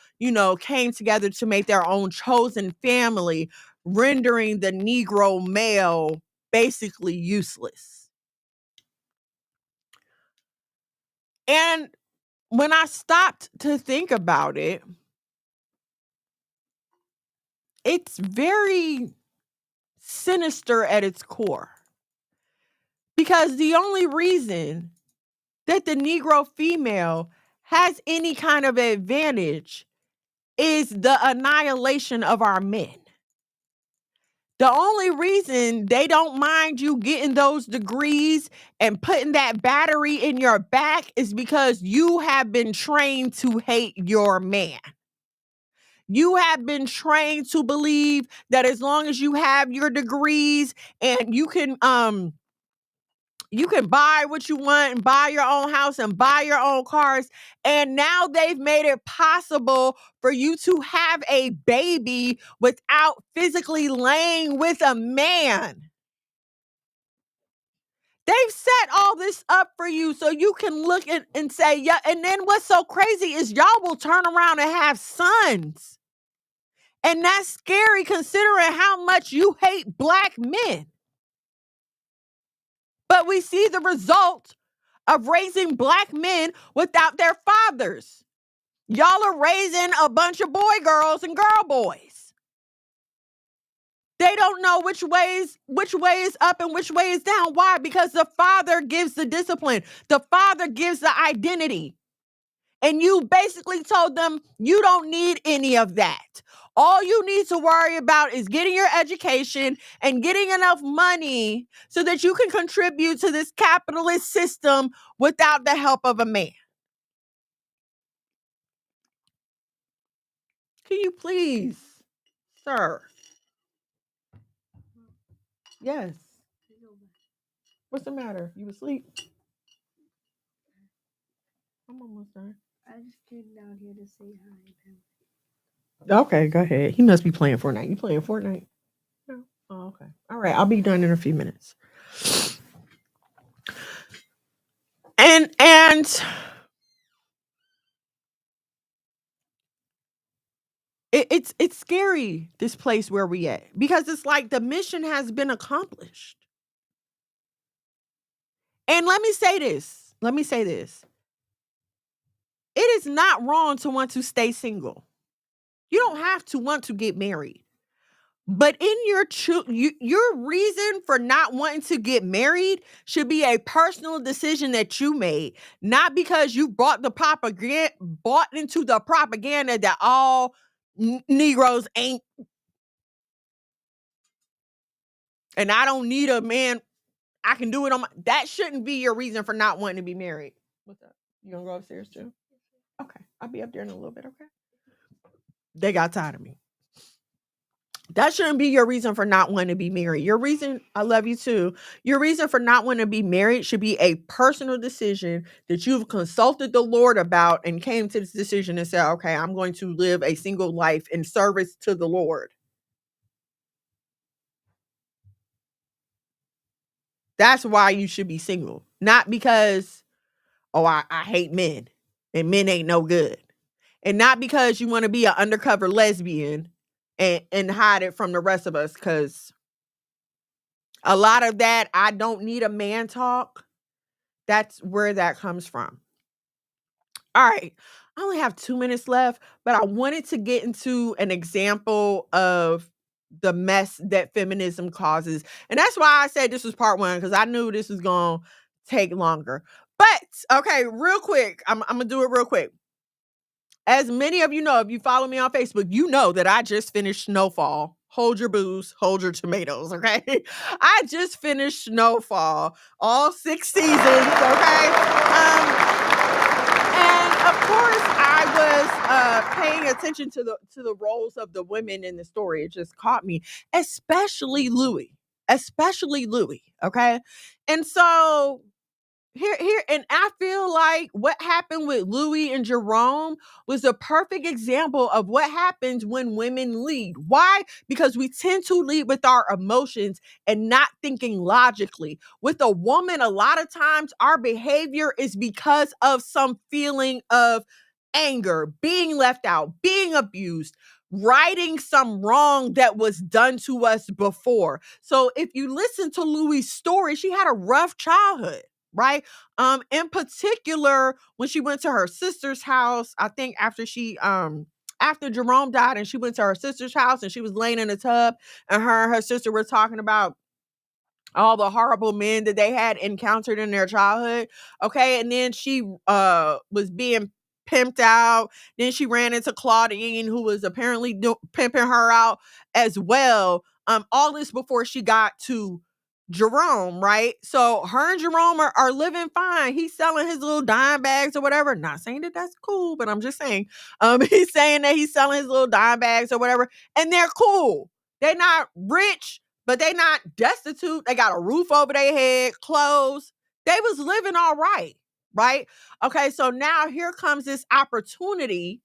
came together to make their own chosen family, rendering the Negro male basically useless. And when I stopped to think about it, it's very sinister at its core. Because the only reason that the Negro female has any kind of advantage is the annihilation of our men. The only reason they don't mind you getting those degrees and putting that battery in your back is because you have been trained to hate your man. You have been trained to believe that as long as you have your degrees and you can buy what you want and buy your own house and buy your own cars. And now they've made it possible for you to have a baby without physically laying with a man. They've set all this up for you so you can look and say, yeah. And then what's so crazy is y'all will turn around and have sons. And that's scary considering how much you hate Black men. But we see the result of raising Black men without their fathers. Y'all are raising a bunch of boy girls and girl boys. They don't know which way is up and which way is down. Why? Because the father gives the discipline. The father gives the identity. And you basically told them you don't need any of that. All you need to worry about is getting your education and getting enough money so that you can contribute to this capitalist system without the help of a man. Can you please, sir? Yes. What's the matter? You asleep? I'm almost done. I just came down here to say hi. Okay, go ahead. He must be playing Fortnite. You playing Fortnite? No. Oh, okay. All right. I'll be done in a few minutes. And it's scary, this place where we at, because it's like the mission has been accomplished. And let me say this. It is not wrong to want to stay single. You don't have to want to get married. But in your reason for not wanting to get married should be a personal decision that you made, not because you bought into the propaganda that all Negroes ain't. And I don't need a man. I can do it on my. That shouldn't be your reason for not wanting to be married. What's up? You gonna go upstairs too? Okay, I'll be up there in a little bit. Okay. They got tired of me. That shouldn't be your reason for not wanting to be married. Your reason, I love you too. Your reason for not wanting to be married should be a personal decision that you've consulted the Lord about and came to this decision and said, okay, I'm going to live a single life in service to the Lord. That's why you should be single. Not because, I hate men and men ain't no good. And not because you want to be an undercover lesbian and hide it from the rest of us, because a lot of that, I don't need a man talk. That's where that comes from. All right. I only have 2 minutes left, but I wanted to get into an example of the mess that feminism causes. And that's why I said this was part 1, because I knew this was going to take longer. But okay, real quick, I'm gonna do it real quick. As many of you know, if you follow me on Facebook, you know that I just finished Snowfall. Hold your booze, hold your tomatoes, okay? I just finished Snowfall, all 6 seasons, okay? And of course, I was paying attention to the roles of the women in the story. It just caught me, especially Louis, okay? And so here and I feel like what happened with Louis and Jerome was a perfect example of what happens when women lead. Why? Because we tend to lead with our emotions and not thinking logically. With a woman, a lot of times our behavior is because of some feeling of anger, being left out, being abused, righting some wrong that was done to us before. So if you listen to Louis' story, she had a rough childhood, right? In particular, when she went to her sister's house, I think after Jerome died and she went to her sister's house and she was laying in a tub and her sister were talking about all the horrible men that they had encountered in their childhood. Okay. And then she was being pimped out. Then she ran into Claudine, who was apparently pimping her out as well. All this before she got to Jerome, right? So her and Jerome are living fine. He's selling his little dime bags or whatever. Not saying that that's cool, but I'm just saying. He's saying that he's selling his little dime bags or whatever, and they're cool. They're not rich, but they not destitute. They got a roof over their head, clothes. They was living all right, right? Okay, so now here comes this opportunity,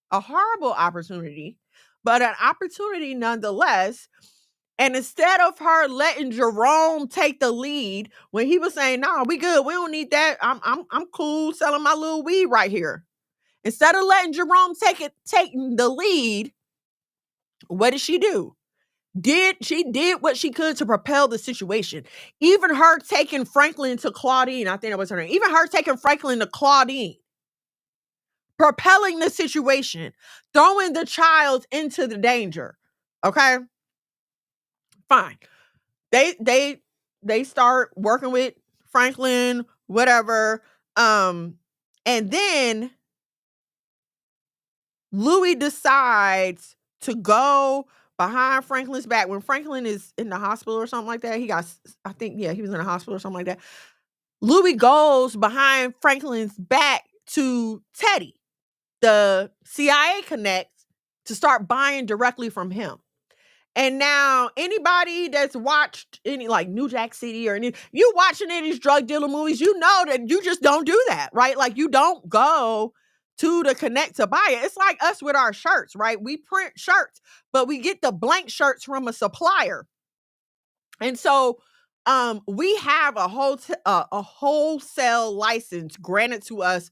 a horrible opportunity, but an opportunity nonetheless. And instead of her letting Jerome take the lead when he was saying, "No, we good. We don't need that. I'm cool selling my little weed right here." Instead of letting Jerome taking the lead, what did she do? She did what she could to propel the situation. Even her taking Franklin to Claudine, I think that was her name. Even her taking Franklin to Claudine, propelling the situation, throwing the child into the danger. Okay, fine. They start working with Franklin, whatever. And then Louis decides to go behind Franklin's back when Franklin is in the hospital or something like that. He was in the hospital or something like that. Louis goes behind Franklin's back to Teddy, the CIA connect, to start buying directly from him. And now anybody that's watched any like New Jack City or you watching any of these drug dealer movies, you know that you just don't do that, right? Like you don't go to the connect to buy it. It's like us with our shirts, right? We print shirts, but we get the blank shirts from a supplier. And so we have a wholesale license granted to us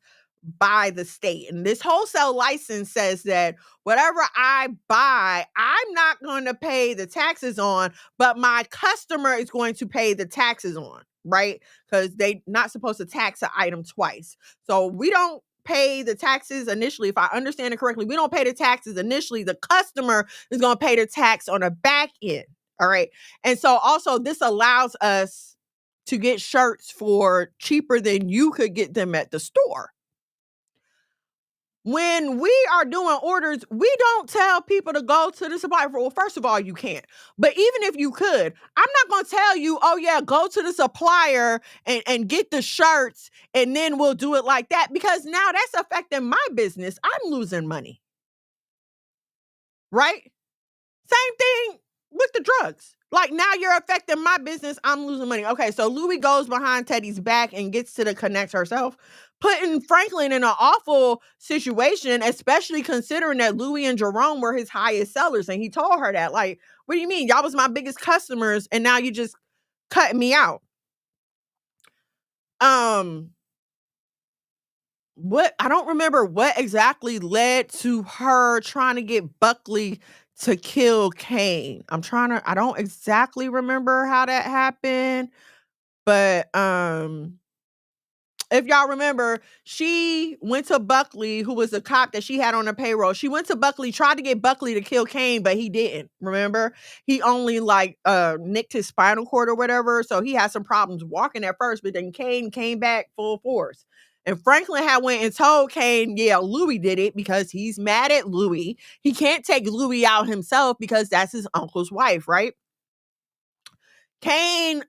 by the state. And this wholesale license says that whatever I buy, I'm not going to pay the taxes on, but my customer is going to pay the taxes on, right? Because they're not supposed to tax an item twice. So we don't pay the taxes initially. If I understand it correctly, we don't pay the taxes initially. The customer is going to pay the tax on the back end. All right. And so also this allows us to get shirts for cheaper than you could get them at the store. When we are doing orders, we don't tell people to go to the supplier. Well, first of all, you can't. But even if you could, I'm not going to tell you, oh yeah, go to the supplier and get the shirts and then we'll do it like that, because now that's affecting my business. I'm losing money. Right? Same thing with the drugs. Like now you're affecting my business. I'm losing money. Okay, so Louis goes behind Teddy's back and gets to the connect herself, putting Franklin in an awful situation, especially considering that Louis and Jerome were his highest sellers. And he told her that, like, what do you mean? Y'all was my biggest customers and now you just cutting me out. What I don't remember what exactly led to her trying to get Buckley to kill Kane. I don't exactly remember how that happened, but if y'all remember, she went to Buckley, who was a cop that she had on her payroll. She went to Buckley, tried to get Buckley to kill Kane, but he didn't. Remember? He only nicked his spinal cord or whatever. So he had some problems walking at first, but then Kane came back full force. And Franklin had went and told Kane, yeah, Louis did it because he's mad at Louis. He can't take Louis out himself because that's his uncle's wife, right? Kane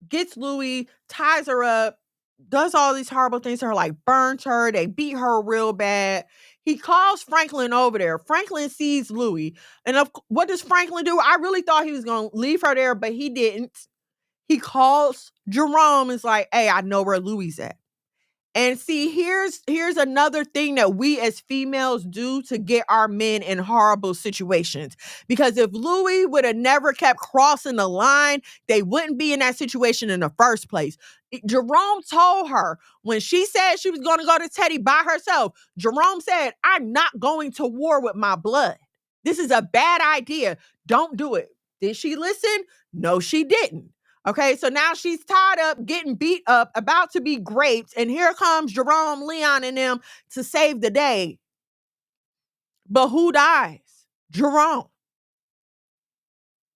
gets Louis, ties her up, does all these horrible things to her, like burns her, they beat her real bad. He calls Franklin over there. Franklin sees Louis. And what does Franklin do? I really thought he was going to leave her there, but he didn't. He calls Jerome, is like, hey, I know where Louis at. And see, here's another thing that we as females do to get our men in horrible situations. Because if Louis would have never kept crossing the line, they wouldn't be in that situation in the first place. Jerome told her when she said she was going to go to Teddy by herself, Jerome said, I'm not going to war with my blood. This is a bad idea. Don't do it. Did she listen? No, she didn't. Okay, so now she's tied up, getting beat up, about to be raped, and here comes Jerome, Leon, and them to save the day. But who dies? Jerome.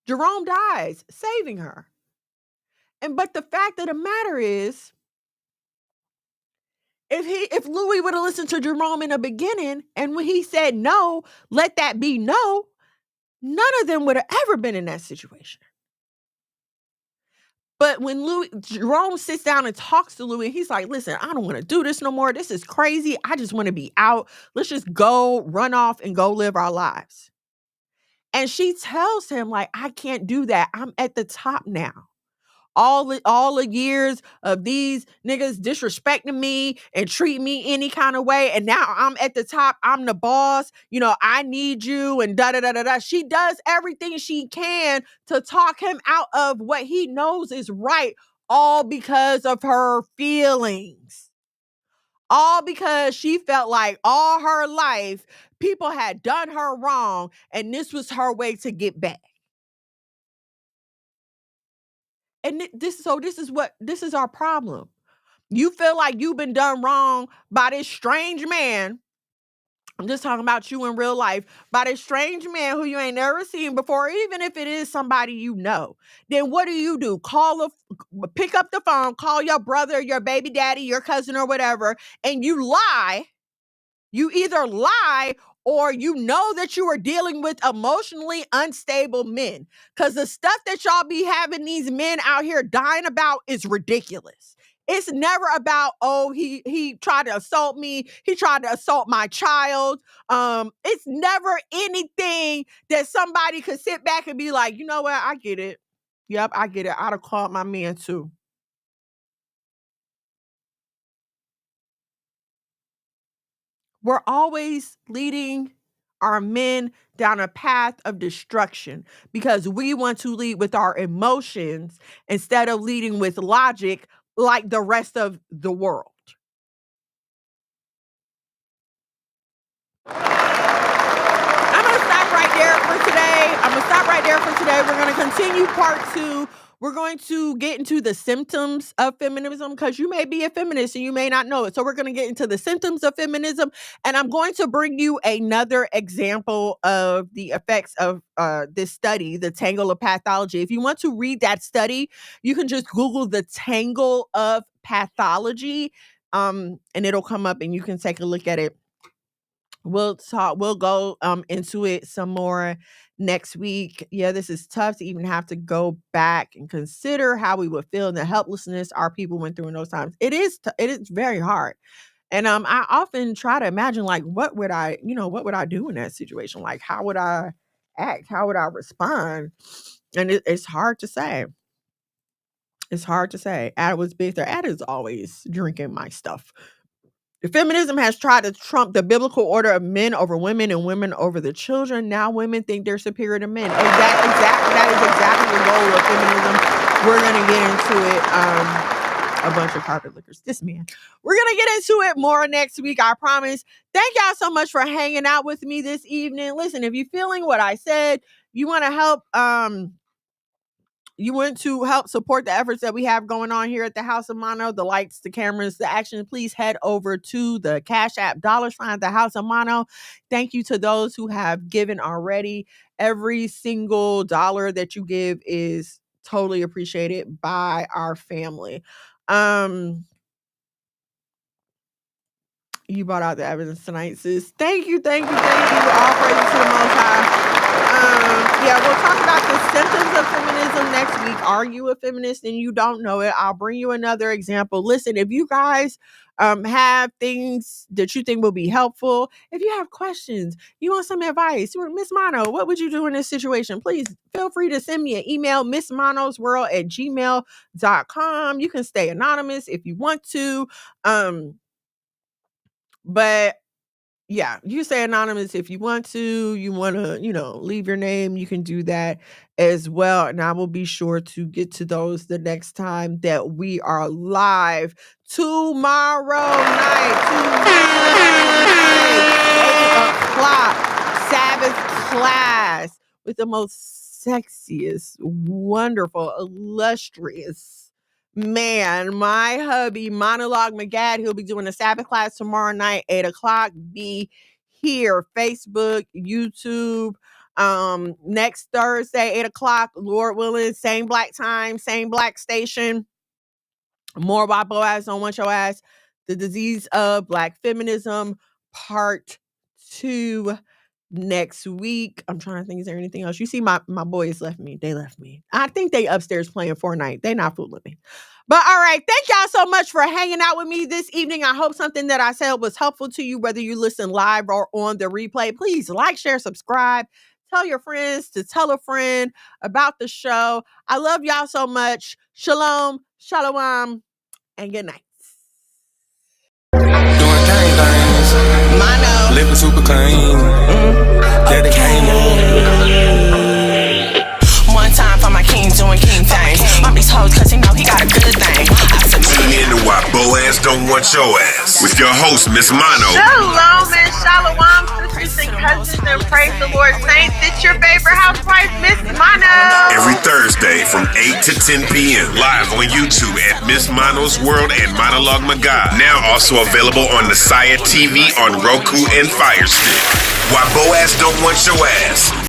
Jerome dies, saving her. But the fact of the matter is, if Louis would have listened to Jerome in the beginning, and when he said no, let that be no, none of them would have ever been in that situation. But when Jerome sits down and talks to Louis, he's like, listen, I don't want to do this no more. This is crazy. I just want to be out. Let's just go run off and go live our lives. And she tells him, like, I can't do that. I'm at the top now. All the years of these niggas disrespecting me and treating me any kind of way. And now I'm at the top. I'm the boss. You know, I need you and da-da-da-da-da. She does everything she can to talk him out of what he knows is right, all because of her feelings. All because she felt like all her life people had done her wrong and this was her way to get back. And this is our problem. You feel like you've been done wrong by this strange man. I'm just talking about you in real life, by this strange man who you ain't never seen before, even if it is somebody you know. Then what do? Pick up the phone, call your brother, your baby daddy, your cousin or whatever, and you lie. You either lie or you know that you are dealing with emotionally unstable men. Because the stuff that y'all be having these men out here dying about is ridiculous. It's never about, oh, he tried to assault me. He tried to assault my child. It's never anything that somebody could sit back and be like, you know what? I get it. Yep, I get it. I'd have called my man too. We're always leading our men down a path of destruction because we want to lead with our emotions instead of leading with logic like the rest of the world. I'm going to stop right there for today. We're going to continue part 2. We're going to get into the symptoms of feminism because you may be a feminist and you may not know it. So we're going to get into the symptoms of feminism, and I'm going to bring you another example of the effects of this study, the Tangle of Pathology. If you want to read that study, you can just Google the Tangle of Pathology, and it'll come up and you can take a look at it. We'll go into it some more next week. Yeah, this is tough to even have to go back and consider how we would feel and the helplessness our people went through in those times. It is very hard. And I often try to imagine, like, what would I do in that situation? Like, how would I act? How would I respond? And it's hard to say. It's hard to say. Ad was big there. Ad is always drinking my stuff. Feminism has tried to trump the biblical order of men over women and women over the children. Now women think they're superior to men. That is exactly the role of feminism. We're going to get into it. A bunch of carpet lickers. This man. We're going to get into it more next week, I promise. Thank y'all so much for hanging out with me this evening. Listen, if you're feeling what I said, you want to help you want to help support the efforts that we have going on here at the House of Mono, the lights, the cameras, the action, please head over to the Cash App $ the House of Mono. Thank you to those who have given already. Every single dollar that you give is totally appreciated by our family. You brought out the evidence tonight, sis. Thank you. All praise to the Most High. Yeah, we'll talk about the symptoms of feminism next week. Are you a feminist and you don't know it? I'll bring you another example. Listen, if you guys have things that you think will be helpful, if you have questions, you want some advice, Miss Mono, what would you do in this situation? Please feel free to send me an email, missmonosworld@gmail.com. You can stay anonymous if you want to. But yeah, you say anonymous if you want to. You want to, leave your name, you can do that as well. And I will be sure to get to those the next time that we are live tomorrow night, 8 o'clock, Sabbath class with the most sexiest, wonderful, illustrious man, my hubby, Monologue McGad. He'll be doing a Sabbath class tomorrow night, 8 o'clock. Be here, Facebook, YouTube. Next Thursday, 8 o'clock, Lord willing, same black time, same black station. More about Boaz on Want Your Ass. The Disease of Black Feminism, Part 2. Next week. I'm trying to think, is there anything else? You see, my boys left me. They left me. I think they upstairs playing Fortnite. They not fooling me. But all right, thank y'all so much for hanging out with me this evening. I hope something that I said was helpful to you, whether you listen live or on the replay. Please like, share, subscribe. Tell your friends to tell a friend about the show. I love y'all so much. Shalom, shalom, and good night. Doing gang things. Mono. Living super clean. That it came One time for my king doing king things. My these hoes cause he know he got a good thing. Tune in to Why Boaz Don't Want Your Ass with your host, Miss Mono. Shalom and shalom, sisters and cousins, and praise the Lord saints. It's your favorite housewife, Miss Mono. Every Thursday from 8 to 10 p.m. live on YouTube at Miss Mono's World and Monologue McGod. Now also available on the Saya TV on Roku and Fire Stick. Why Boaz Don't Want Your Ass.